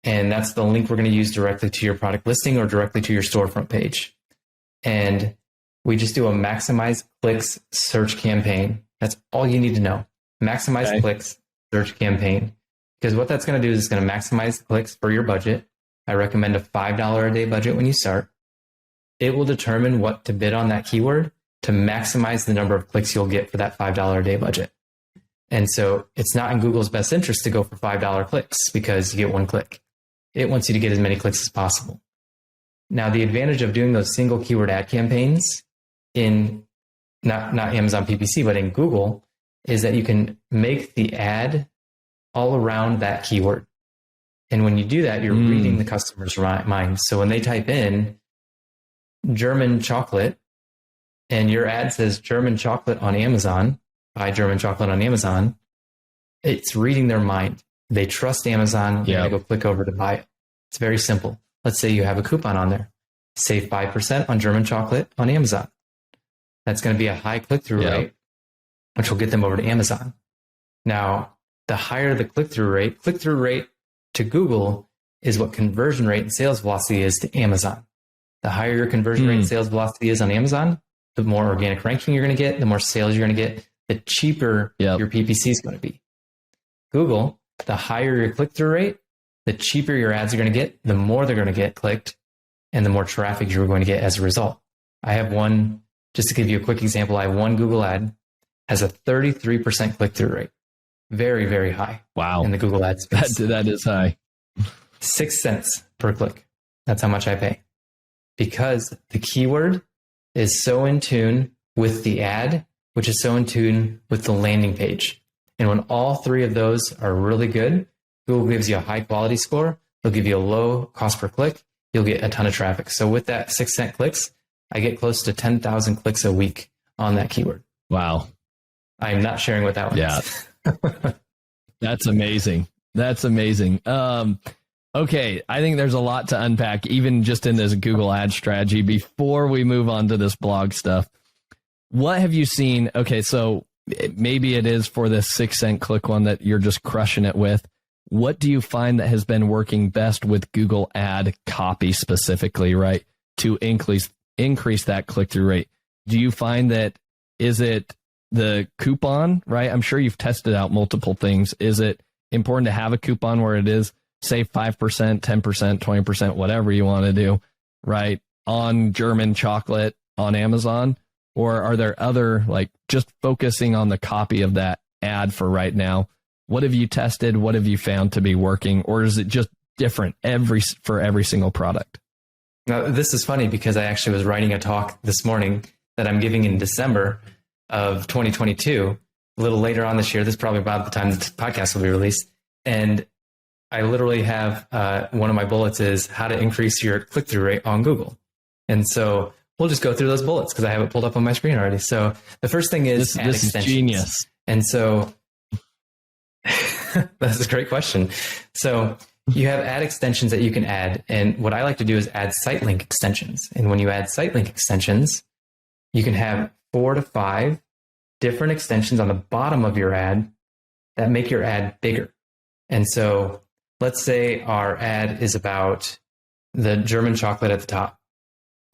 And that's the link we're going to use directly to your product listing or directly to your storefront page. And we just do a maximize clicks search campaign. That's all you need to know. Maximize clicks search campaign. Because what that's going to do is it's going to maximize clicks for your budget. I recommend a $5 a day budget when you start. It will determine what to bid on that keyword to maximize the number of clicks you'll get for that $5 a day budget. And so it's not in Google's best interest to go for $5 clicks because you get one click. It wants you to get as many clicks as possible. Now, the advantage of doing those single keyword ad campaigns in not Amazon PPC, but in Google, is that you can make the ad all around that keyword. And when you do that, you're reading the customer's mind. So when they type in German chocolate and your ad says German chocolate on Amazon, buy German chocolate on Amazon, it's reading their mind. They trust Amazon. They're going to go click over to buy it. It's very simple. Let's say you have a coupon on there. Save 5% on German chocolate on Amazon. That's going to be a high click-through rate, which will get them over to Amazon. Now, the higher the click-through rate to Google is what conversion rate and sales velocity is to Amazon. The higher your conversion rate and sales velocity is on Amazon, the more organic ranking you're going to get, the more sales you're going to get, the cheaper your PPC is going to be. Google, the higher your click-through rate, the cheaper your ads are going to get, the more they're going to get clicked, and the more traffic you're going to get as a result. I have one, just to give you a quick example, I have one Google ad, has a 33% click-through rate. Very, very high. Wow. In the Google Ads space. That is high. 6 cents per click. That's how much I pay. Because the keyword is so in tune with the ad, which is so in tune with the landing page. And when all three of those are really good, Google gives you a high quality score. They'll give you a low cost per click. You'll get a ton of traffic. So with that 6 cent clicks, I get close to 10,000 clicks a week on that keyword. Wow. I'm not sharing what that one is. That's amazing. That's amazing. Okay. I think there's a lot to unpack, even just in this Google ad strategy before we move on to this blog stuff. What have you seen? Okay. So maybe it is for this 6 cent click one that you're just crushing it with. What do you find that has been working best with Google ad copy specifically, right? To increase that click-through rate. Do you find that, is it the coupon, right? I'm sure you've tested out multiple things. Is it important to have a coupon where it is save 5%, 10%, 20%, whatever you want to do, right? On German chocolate on Amazon? Or are there other, like, just focusing on the copy of that ad for right now? What have you tested? What have you found to be working? Or is it just different for every single product. Now, this is funny because I actually was writing a talk this morning that I'm giving in December of 2022, a little later on this year. This is probably about the time the podcast will be released. And I literally have one of my bullets is how to increase your click-through rate on Google. And so we'll just go through those bullets because I have it pulled up on my screen already. So the first thing is this is genius. And so that's a great question. So you have ad extensions that you can add. And what I like to do is add site link extensions. And when you add site link extensions, you can have 4 to 5 different extensions on the bottom of your ad that make your ad bigger. And so let's say our ad is about the German chocolate at the top.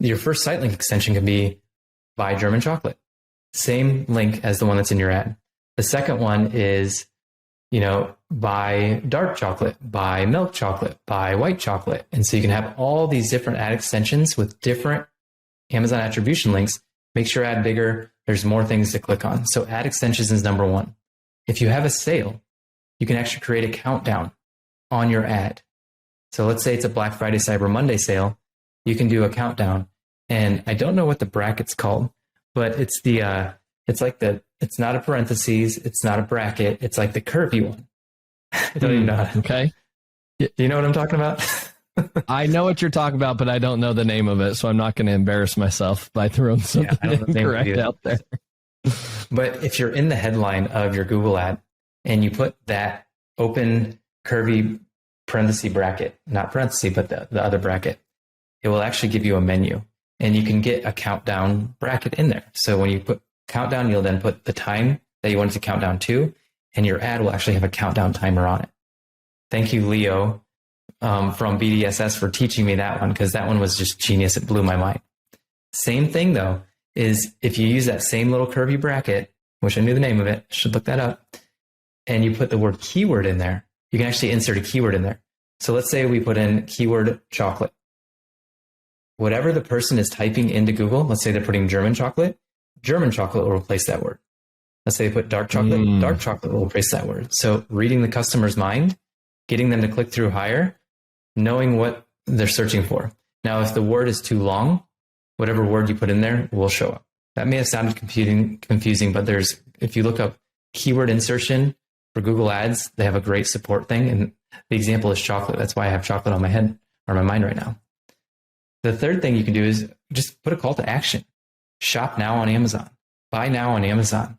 Your first site link extension can be buy German chocolate. Same link as the one that's in your ad. The second one is, buy dark chocolate, buy milk chocolate, buy white chocolate. And so you can have all these different ad extensions with different Amazon attribution links. Makes your ad bigger. There's more things to click on. So ad extensions is number one. If you have a sale, you can actually create a countdown on your ad. So let's say it's a Black Friday, Cyber Monday sale. You can do a countdown. And I don't know what the bracket's called, but it's it's not a parentheses. It's not a bracket. It's like the curvy one. I don't even know. Okay. Do you know what I'm talking about? I know what you're talking about, but I don't know the name of it, so I'm not going to embarrass myself by throwing something incorrect out there. But if you're in the headline of your Google ad and you put that open curvy parenthesis bracket, not parenthesis, but the other bracket, it will actually give you a menu, and you can get a countdown bracket in there. So when you put countdown, you'll then put the time that you want it to count down to, and your ad will actually have a countdown timer on it. Thank you, Leo, from BDSS for teaching me that one, because that one was just genius. It blew my mind. Same thing though, is if you use that same little curvy bracket, which I knew the name of it, should look that up, and you put the word keyword in there, you can actually insert a keyword in there. So let's say we put in keyword chocolate. Whatever the person is typing into Google, let's say they're putting German chocolate will replace that word. Let's say they put dark chocolate will replace that word. So reading the customer's mind, getting them to click through higher, knowing what they're searching for. Now, if the word is too long, whatever word you put in there will show up. That may have sounded confusing, but if you look up keyword insertion for Google Ads, they have a great support thing. And the example is chocolate. That's why I have chocolate on my head or my mind right now. The third thing you can do is just put a call to action. Shop now on Amazon. Buy now on Amazon.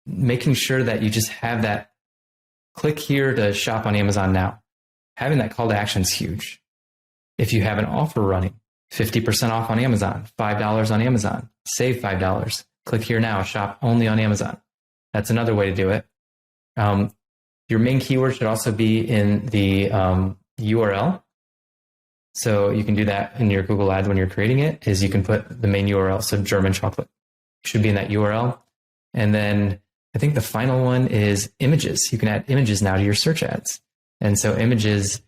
Making sure that you just have that click here to shop on Amazon now. Having that call to action is huge. If you have an offer running, 50% off on Amazon, $5 on Amazon, save $5. Click here now, shop only on Amazon. That's another way to do it. Your main keyword should also be in the URL. So you can do that in your Google Ads when you're creating it, is you can put the main URL. So German chocolate should be in that URL. And then I think the final one is images. You can add images now to your search ads. And so images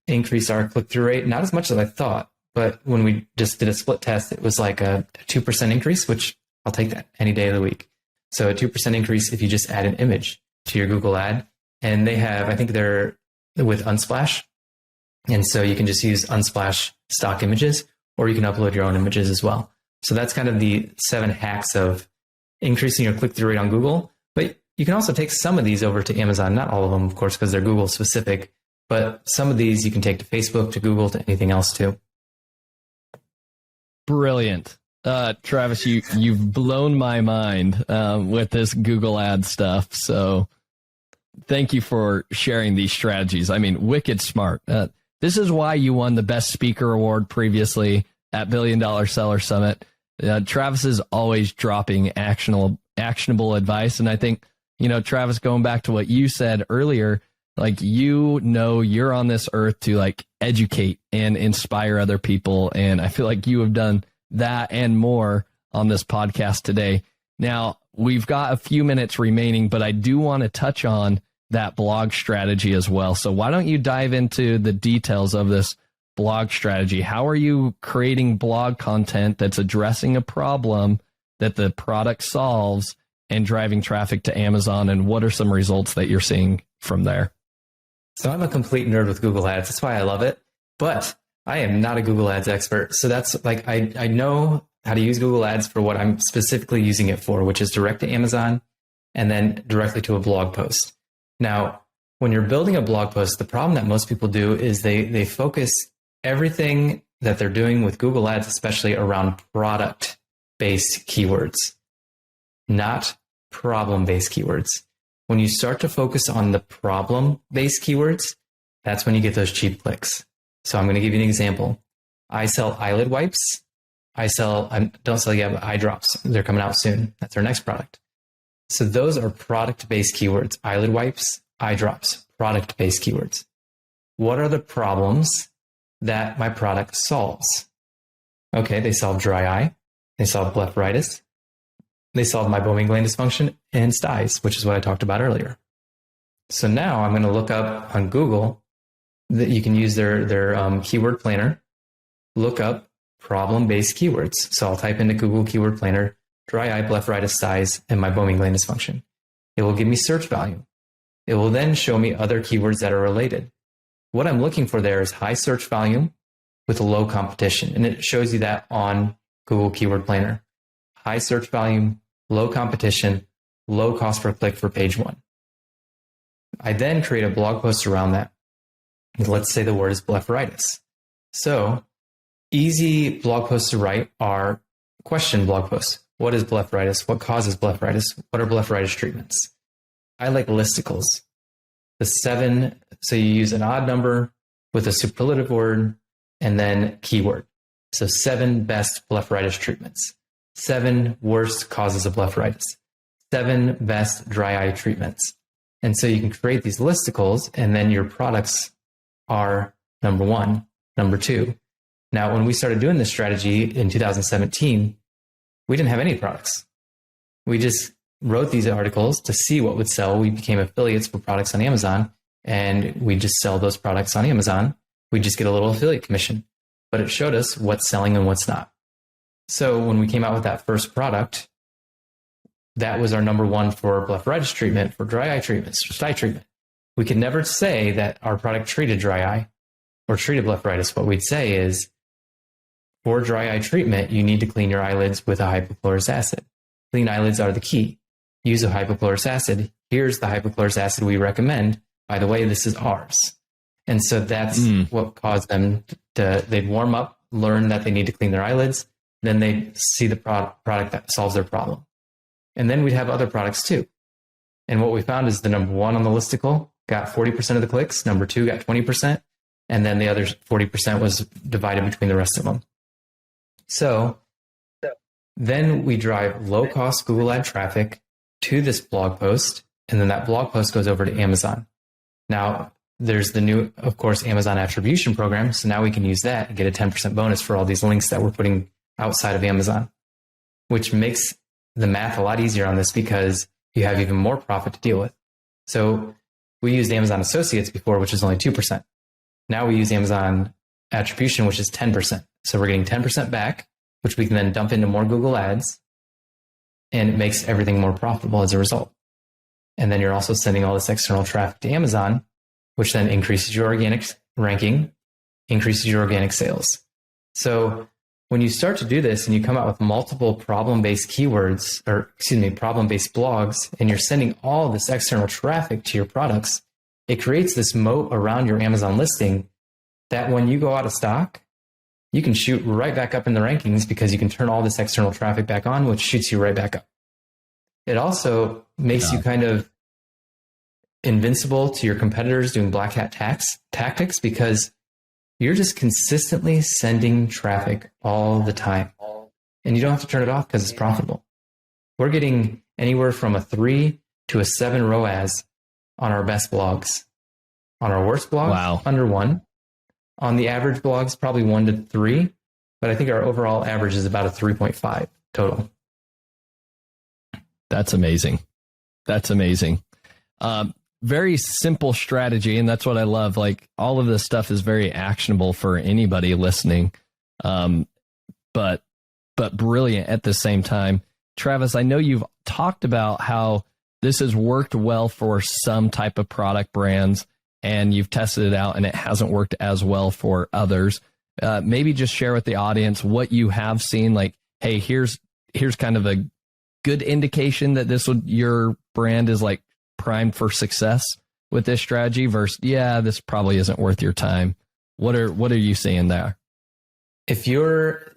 increase our click-through rate, not as much as I thought, but when we just did a split test, it was like a 2% increase, which I'll take that any day of the week. So a 2% increase if you just add an image to your Google ad. And they have, I think they're with Unsplash. And so you can just use Unsplash stock images, or you can upload your own images as well. So that's kind of the 7 hacks of increasing your click-through rate on Google. But you can also take some of these over to Amazon, not all of them, of course, because they're Google specific, but some of these you can take to Facebook, to Google, to anything else too. Brilliant. Travis, you've blown my mind with this Google ad stuff. So thank you for sharing these strategies. I mean, wicked smart. This is why you won the Best Speaker Award previously at $1 Billion Seller Summit. Travis is always dropping actionable advice. And I think, Travis, going back to what you said earlier, you're on this earth to educate and inspire other people. And I feel like you have done that and more on this podcast today. Now, we've got a few minutes remaining, but I do want to touch on that blog strategy as well. So why don't you dive into the details of this blog strategy? How are you creating blog content that's addressing a problem that the product solves and driving traffic to Amazon? And what are some results that you're seeing from there? So I'm a complete nerd with Google Ads. That's why I love it. But I am not a Google Ads expert. So that's like, I know how to use Google Ads for what I'm specifically using it for, which is direct to Amazon and then directly to a blog post. Now, when you're building a blog post, the problem that most people do is they focus everything that they're doing with Google Ads, especially around product-based keywords, not problem-based keywords. When you start to focus on the problem-based keywords, that's when you get those cheap clicks. So I'm going to give you an example. I sell eyelid wipes. I don't sell yet, but eye drops. They're coming out soon. That's our next product. So those are product-based keywords. Eyelid wipes, eye drops, product-based keywords. What are the problems that my product solves? Okay, they solve dry eye. They solve blepharitis. They solve meibomian gland dysfunction and styes, which is what I talked about earlier. So now I'm going to look up on Google that you can use their keyword planner, look up problem-based keywords. So I'll type into Google Keyword Planner, dry eye, blepharitis, styes, and meibomian gland dysfunction. It will give me search value. It will then show me other keywords that are related. What I'm looking for there is high search volume with low competition. And it shows you that on Google Keyword Planner. High search volume, low competition, low cost per click for page one. I then create a blog post around that. Let's say the word is blepharitis. So easy blog posts to write are question blog posts. What is blepharitis? What causes blepharitis? What are blepharitis treatments? I like listicles. The 7, so you use an odd number with a superlative word and then keyword. So 7 best blepharitis treatments, 7 worst causes of blepharitis, 7 best dry eye treatments. And so you can create these listicles and then your products are number 1, number 2. Now, when we started doing this strategy in 2017, we didn't have any products. We just wrote these articles to see what would sell. We became affiliates for products on Amazon and we just sell those products on Amazon. We just get a little affiliate commission, but it showed us what's selling and what's not. So when we came out with that first product, that was our number 1 for blepharitis treatment, for dry eye treatments, for sty treatment. We could never say that our product treated dry eye or treated blepharitis. What we'd say is, for dry eye treatment, you need to clean your eyelids with a hypochlorous acid. Clean eyelids are the key. Use a hypochlorous acid. Here's the hypochlorous acid we recommend. By the way, this is ours. And so that's what caused them they'd warm up, learn that they need to clean their eyelids. Then they'd see the product that solves their problem. And then we'd have other products too. And what we found is the number 1 on the listicle got 40% of the clicks. Number 2 got 20%. And then the other 40% was divided between the rest of them. So then we drive low cost Google ad traffic to this blog post. And then that blog post goes over to Amazon. Now there's the new, of course, Amazon attribution program. So now we can use that and get a 10% bonus for all these links that we're putting outside of Amazon, which makes the math a lot easier on this because you have even more profit to deal with. So we used Amazon Associates before, which is only 2%. Now we use Amazon attribution, which is 10%. So we're getting 10% back, which we can then dump into more Google ads, and it makes everything more profitable as a result. And then you're also sending all this external traffic to Amazon, which then increases your organic ranking, increases your organic sales. So when you start to do this and you come out with multiple problem-based keywords, problem-based blogs, and you're sending all this external traffic to your products, it creates this moat around your Amazon listing that when you go out of stock, you can shoot right back up in the rankings because you can turn all this external traffic back on, which shoots you right back up. It also makes you kind of invincible to your competitors doing black hat tactics because you're just consistently sending traffic all the time. And you don't have to turn it off because it's profitable. We're getting anywhere from a 3 to a 7 ROAS on our best blogs. On our worst blogs, under 1. On the average blogs, probably 1 to 3. But I think our overall average is about a 3.5 total. That's amazing. That's amazing. Very simple strategy, and that's what I love. Like, all of this stuff is very actionable for anybody listening, but brilliant at the same time. Travis, I know you've talked about how this has worked well for some type of product brands, and you've tested it out and it hasn't worked as well for others. Maybe just share with the audience what you have seen. Like, hey, here's kind of a good indication that your brand is like primed for success with this strategy versus, yeah, this probably isn't worth your time. What are you seeing there? If you're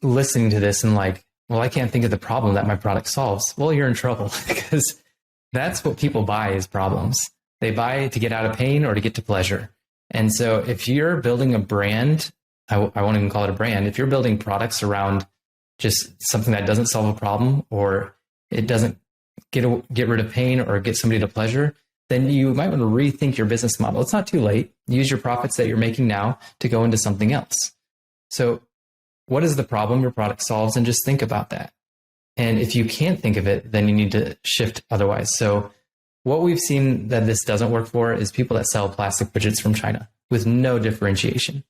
listening to this and like, well, I can't think of the problem that my product solves, well, you're in trouble because that's what people buy is problems. They buy to get out of pain or to get to pleasure. And so if you're building a brand, I won't even call it a brand. If you're building products around just something that doesn't solve a problem or it doesn't get rid of pain or get somebody to pleasure, then you might want to rethink your business model. It's not too late. Use your profits that you're making now to go into something else. So what is the problem your product solves? And just think about that. And if you can't think of it, then you need to shift otherwise. So what we've seen that this doesn't work for is people that sell plastic widgets from China with no differentiation.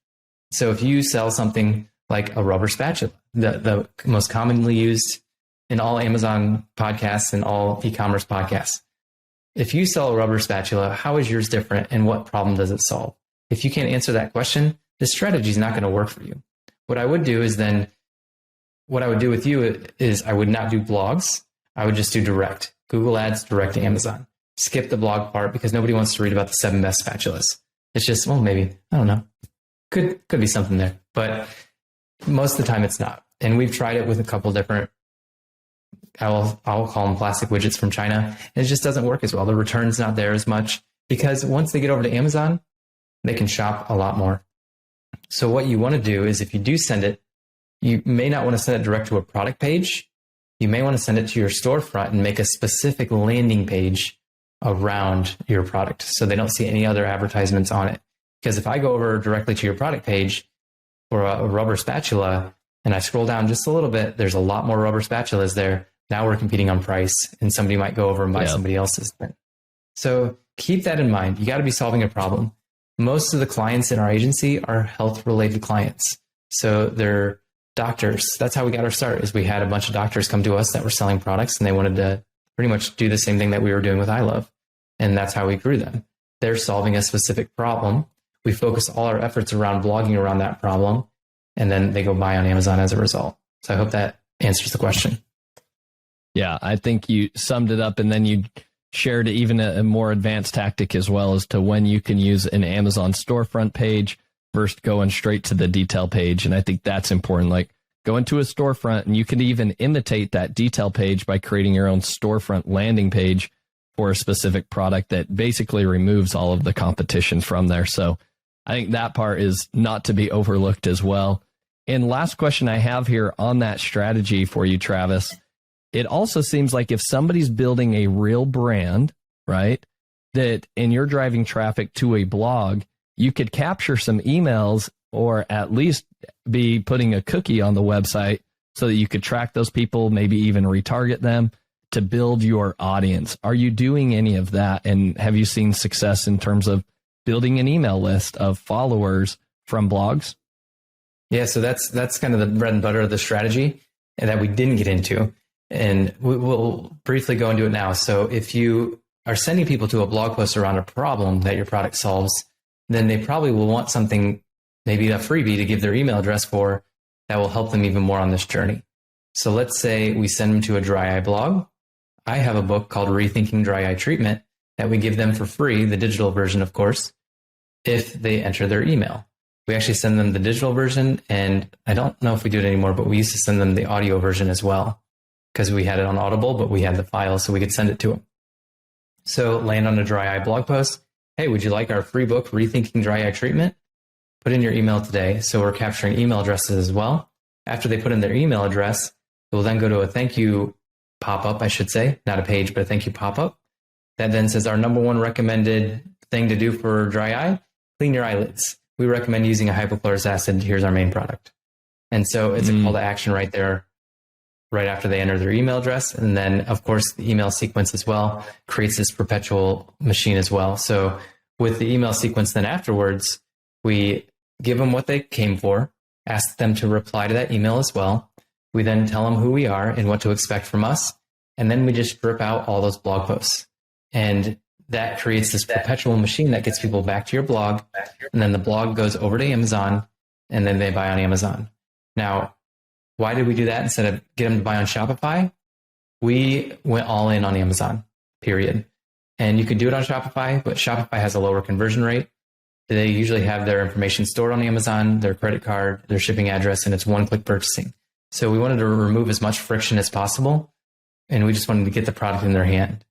So if you sell something like a rubber spatula, the most commonly used in all Amazon podcasts and all e-commerce podcasts, if you sell a rubber spatula, how is yours different and what problem does it solve? If you can't answer that question, this strategy is not going to work for you. What I would do with you is I would not do blogs. I would just do direct. Google Ads, direct to Amazon. Skip the blog part because nobody wants to read about the 7 best spatulas. It's just, well, maybe, I don't know. Could be something there, but most of the time it's not. And we've tried it with a couple different, I'll call them plastic widgets from China. And it just doesn't work as well. The return's not there as much because once they get over to Amazon, they can shop a lot more. So what you want to do is if you do send it, you may not want to send it direct to a product page. You may want to send it to your storefront and make a specific landing page around your product so they don't see any other advertisements on it. Because if I go over directly to your product page for a rubber spatula and I scroll down just a little bit, there's a lot more rubber spatulas there. Now we're competing on price and somebody might go over and buy somebody else's. So keep that in mind. You got to be solving a problem. Most of the clients in our agency are health-related clients. So they're doctors. That's how we got our start, is we had a bunch of doctors come to us that were selling products and they wanted to pretty much do the same thing that we were doing with iLove. And that's how we grew them. They're solving a specific problem. We focus all our efforts around blogging around that problem, and then they go buy on Amazon as a result. So I hope that answers the question. Yeah, I think you summed it up, and then you shared even a more advanced tactic as well as to when you can use an Amazon storefront page versus going straight to the detail page. And I think that's important. Like, go into a storefront and you can even imitate that detail page by creating your own storefront landing page for a specific product that basically removes all of the competition from there. So I think that part is not to be overlooked as well. And last question I have here on that strategy for you, Travis, it also seems like if somebody's building a real brand, right, that and you're driving traffic to a blog, you could capture some emails or at least be putting a cookie on the website so that you could track those people, maybe even retarget them to build your audience. Are you doing any of that? And have you seen success in terms of building an email list of followers from blogs? Yeah, so that's kind of the bread and butter of the strategy and that we didn't get into. And we'll briefly go into it now. So if you are sending people to a blog post around a problem that your product solves, then they probably will want something, maybe a freebie to give their email address for that will help them even more on this journey. So let's say we send them to a dry eye blog. I have a book called Rethinking Dry Eye Treatment that we give them for free, the digital version, of course, if they enter their email. We actually send them the digital version, and I don't know if we do it anymore, but we used to send them the audio version as well because we had it on Audible, but we had the file so we could send it to them. So land on a dry eye blog post. Hey, would you like our free book, Rethinking Dry Eye Treatment? Put in your email today. So we're capturing email addresses as well. After they put in their email address, we'll then go to a thank you pop-up, I should say, not a page, but a thank you pop-up. That then says our number one recommended thing to do for dry eye, clean your eyelids. We recommend using a hypochlorous acid. Here's our main product. And so it's a call to action right there, right after they enter their email address. And then, of course, the email sequence as well creates this perpetual machine as well. So with the email sequence, then afterwards, we give them what they came for, ask them to reply to that email as well. We then tell them who we are and what to expect from us. And then we just drip out all those blog posts. And that creates this perpetual machine that gets people back to your blog, and then the blog goes over to Amazon, and then they buy on Amazon. Now, why did we do that instead of get them to buy on Shopify? We went all in on Amazon, period. And you can do it on Shopify, but Shopify has a lower conversion rate. They usually have their information stored on Amazon, their credit card, their shipping address, and it's one-click purchasing. So we wanted to remove as much friction as possible, and we just wanted to get the product in their hand.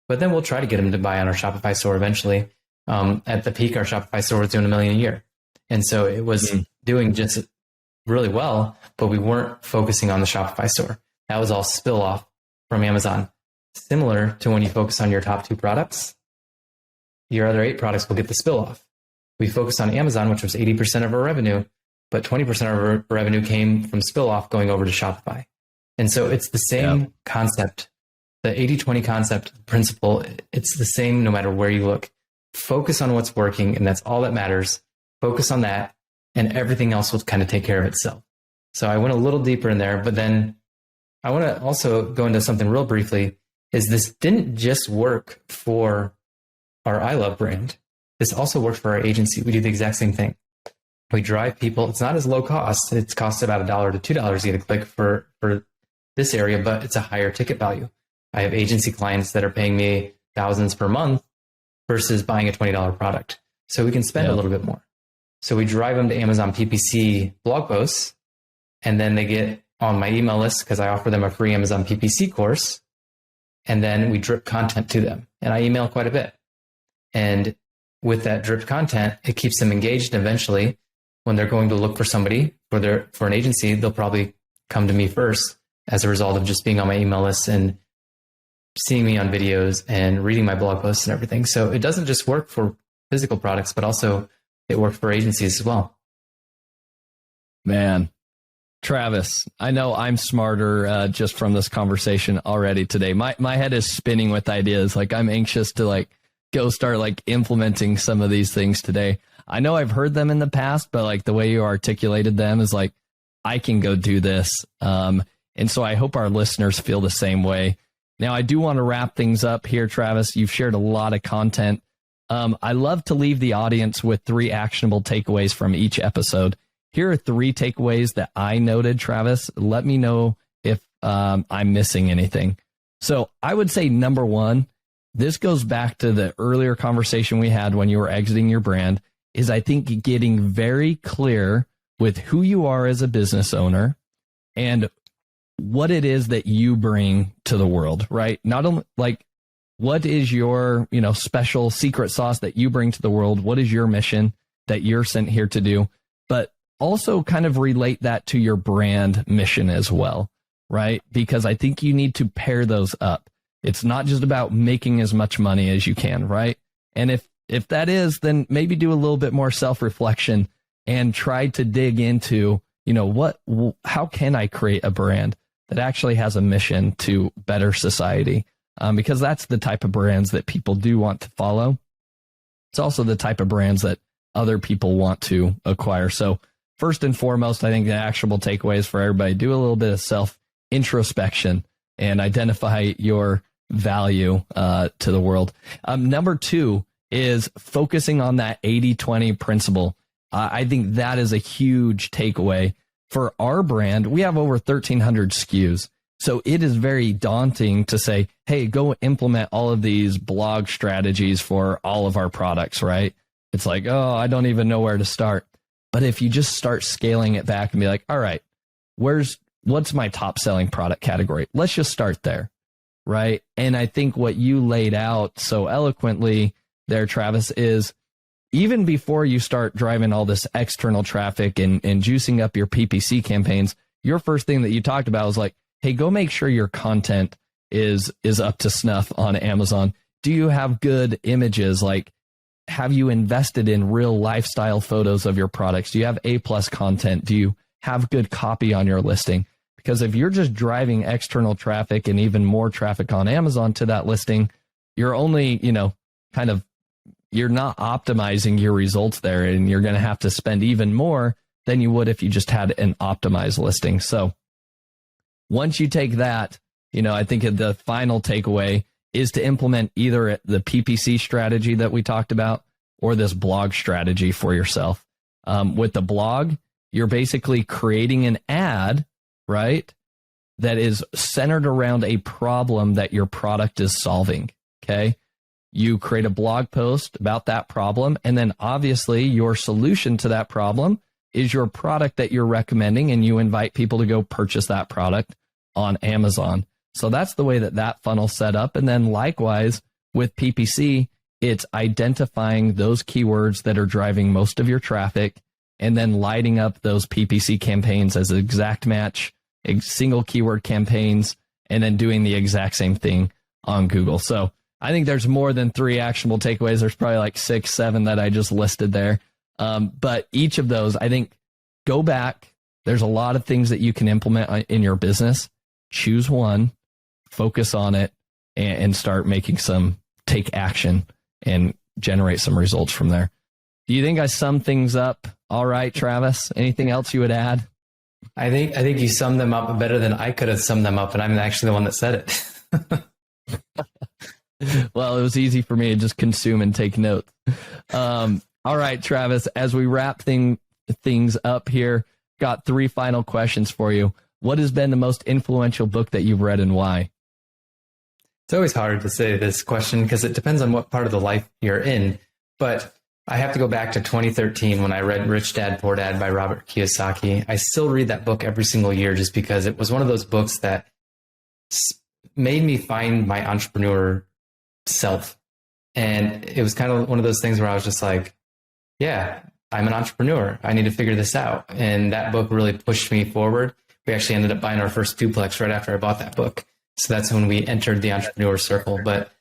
But then we'll try to get them to buy on our Shopify store eventually. At the peak, our Shopify store was doing $1 million a year. And so it was doing just really well, but we weren't focusing on the Shopify store. That was all spill off from Amazon. Similar to when you focus on your top 2 products, your other 8 products will get the spill off. We focused on Amazon, which was 80% of our revenue, but 20% of our revenue came from spill off going over to Shopify. And so it's the same concept, the 80-20 concept principle. It's the same no matter where you look. Focus on what's working, and that's all that matters. Focus on that, and everything else will kind of take care of itself. So I went a little deeper in there, but then I want to also go into something real briefly. Is this didn't just work for our I Love brand. This also works for our agency. We do the exact same thing. We drive people. It's not as low cost. It costs about $1 to $2 to get a click for this area, but it's a higher ticket value. I have agency clients that are paying me thousands per month versus buying a $20 product. So we can spend a little bit more. So we drive them to Amazon PPC blog posts, and then they get on my email list because I offer them a free Amazon PPC course. And then we drip content to them, and I email quite a bit. And with that dripped content, it keeps them engaged. And eventually, when they're going to look for somebody for an agency, they'll probably come to me first as a result of just being on my email list and seeing me on videos and reading my blog posts and everything. So it doesn't just work for physical products, but also it works for agencies as well. Man, Travis, I know I'm smarter just from this conversation already today. My head is spinning with ideas. Like, I'm anxious to go start implementing some of these things today. I know I've heard them in the past, but the way you articulated them is I can go do this. And so I hope our listeners feel the same way. Now, I do want to wrap things up here, Travis. You've shared a lot of content. I love to leave the audience with 3 actionable takeaways from each episode. Here are 3 takeaways that I noted, Travis. Let me know if I'm missing anything. So I would say number 1, this goes back to the earlier conversation we had when you were exiting your brand, is I think getting very clear with who you are as a business owner and what it is that you bring to the world, right? Not only what is your, special secret sauce that you bring to the world? What is your mission that you're sent here to do? But also kind of relate that to your brand mission as well, right? Because I think you need to pair those up. It's not just about making as much money as you can, right? And if that is, then maybe do a little bit more self-reflection and try to dig into, how can I create a brand that actually has a mission to better society? Because that's the type of brands that people do want to follow. It's also the type of brands that other people want to acquire. So first and foremost, I think the actionable takeaways for everybody: do a little bit of self-introspection and identify your value to the world. Number 2 is focusing on that 80-20 principle. I think that is a huge takeaway. For our brand, we have over 1,300 SKUs. So it is very daunting to say, hey, go implement all of these blog strategies for all of our products, right? It's like, oh, I don't even know where to start. But if you just start scaling it back and be like, all right, what's my top selling product category? Let's just start there, right? And I think what you laid out so eloquently there, Travis, is even before you start driving all this external traffic and juicing up your PPC campaigns, your first thing that you talked about was hey, go make sure your content is up to snuff on Amazon. Do you have good images? Have you invested in real lifestyle photos of your products? Do you have A+ content? Do you have good copy on your listing? Because if you're just driving external traffic and even more traffic on Amazon to that listing, you're only, you're not optimizing your results there, and you're going to have to spend even more than you would if you just had an optimized listing. So once you take that, I think the final takeaway is to implement either the PPC strategy that we talked about or this blog strategy for yourself. With the blog, you're basically creating an ad, right, that is centered around a problem that your product is solving, okay? You create a blog post about that problem, and then obviously your solution to that problem is your product that you're recommending, and you invite people to go purchase that product on Amazon. So that's the way that funnel's set up. And then likewise with PPC, it's identifying those keywords that are driving most of your traffic and then lighting up those PPC campaigns as exact match, single keyword campaigns, and then doing the exact same thing on Google. So I think there's more than 3 actionable takeaways. There's probably like 6, 7 that I just listed there. But each of those, I think, go back. There's a lot of things that you can implement in your business. Choose one, focus on it, and start making take action and generate some results from there. Do you think I summed things up all right, Travis? Anything else you would add? I think you summed them up better than I could have summed them up, and I'm actually the one that said it. Well, it was easy for me to just consume and take notes. All right, Travis, as we wrap things up here, got 3 final questions for you. What has been the most influential book that you've read and why? It's always hard to say this question because it depends on what part of the life you're in. But I have to go back to 2013 when I read Rich Dad, Poor Dad by Robert Kiyosaki. I still read that book every single year just because it was one of those books that made me find my entrepreneur self. And it was kind of one of those things where I was just like, yeah, I'm an entrepreneur. I need to figure this out. And that book really pushed me forward. We actually ended up buying our first duplex right after I bought that book. So that's when we entered the entrepreneur circle. But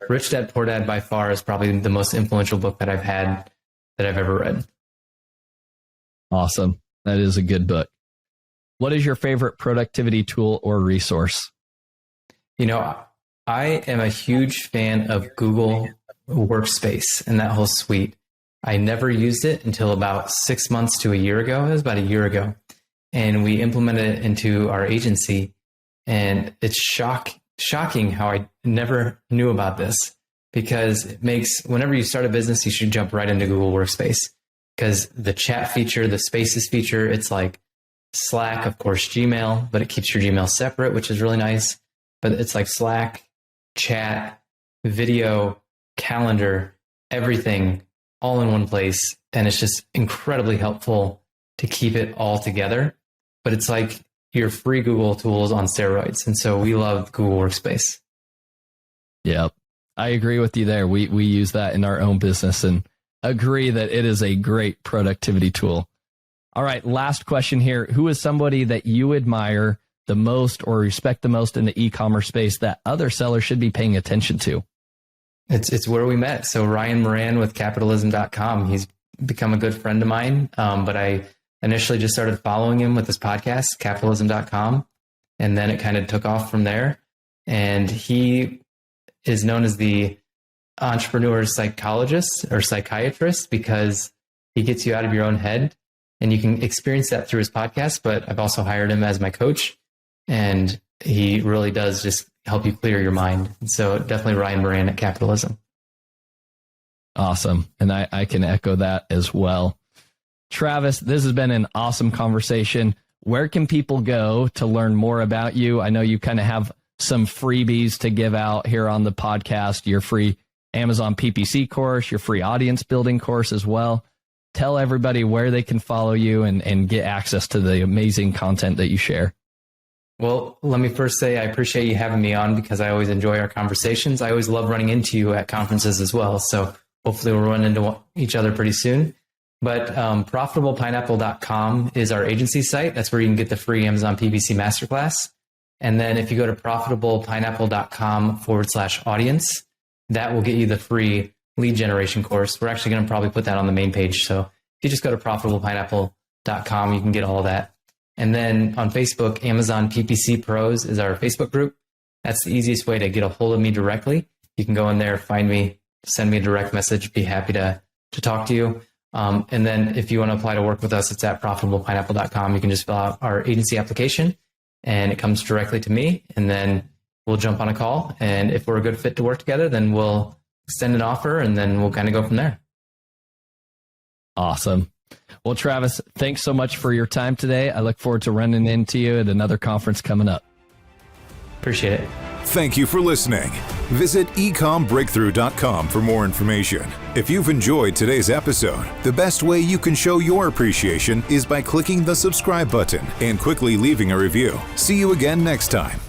Rich Dad, Poor Dad by far is probably the most influential book that I've ever read. Awesome. That is a good book. What is your favorite productivity tool or resource? I am a huge fan of Google Workspace and that whole suite. I never used it until about 6 months to a year ago. It was about a year ago. And we implemented it into our agency. And it's shocking how I never knew about this, because it makes, whenever you start a business, you should jump right into Google Workspace, because the chat feature, the spaces feature, it's like Slack, of course, Gmail, but it keeps your Gmail separate, which is really nice. But it's like Slack, chat, video, calendar, everything all in one place. And it's just incredibly helpful to keep it all together. But it's like your free Google tools on steroids. And so we love Google Workspace. Yep. I agree with you there. We use that in our own business and agree that it is a great productivity tool. All right. Last question here. Who is somebody that you admire the most or respect the most in the e-commerce space that other sellers should be paying attention to? It's where we met. So Ryan Moran with capitalism.com. He's become a good friend of mine. But I initially just started following him with his podcast, capitalism.com. And then it kind of took off from there. And he is known as the entrepreneur psychologist or psychiatrist because he gets you out of your own head, and you can experience that through his podcast. But I've also hired him as my coach, and he really does just help you clear your mind. And so definitely Ryan Moran at Capitalism. Awesome. And I can echo that as well. Travis, this has been an awesome conversation. Where can people go to learn more about you? I know you kind of have some freebies to give out here on the podcast, your free Amazon PPC course, your free audience building course as well. Tell everybody where they can follow you and get access to the amazing content that you share. Well, let me first say I appreciate you having me on because I always enjoy our conversations. I always love running into you at conferences as well. So hopefully we'll run into each other pretty soon. But profitablepineapple.com is our agency site. That's where you can get the free Amazon PPC Masterclass. And then if you go to profitablepineapple.com/audience, that will get you the free lead generation course. We're actually going to probably put that on the main page. So if you just go to profitablepineapple.com, you can get all of that. And then on Facebook, Amazon PPC Pros is our Facebook group. That's the easiest way to get a hold of me directly. You can go in there, find me, send me a direct message. Be happy to talk to you. And then if you want to apply to work with us, it's at profitablepineapple.com. You can just fill out our agency application and it comes directly to me. And then we'll jump on a call. And if we're a good fit to work together, then we'll extend an offer and then we'll kind of go from there. Awesome. Well, Travis, thanks so much for your time today. I look forward to running into you at another conference coming up. Appreciate it. Thank you for listening. Visit ecommbreakthrough.com for more information. If you've enjoyed today's episode, the best way you can show your appreciation is by clicking the subscribe button and quickly leaving a review. See you again next time.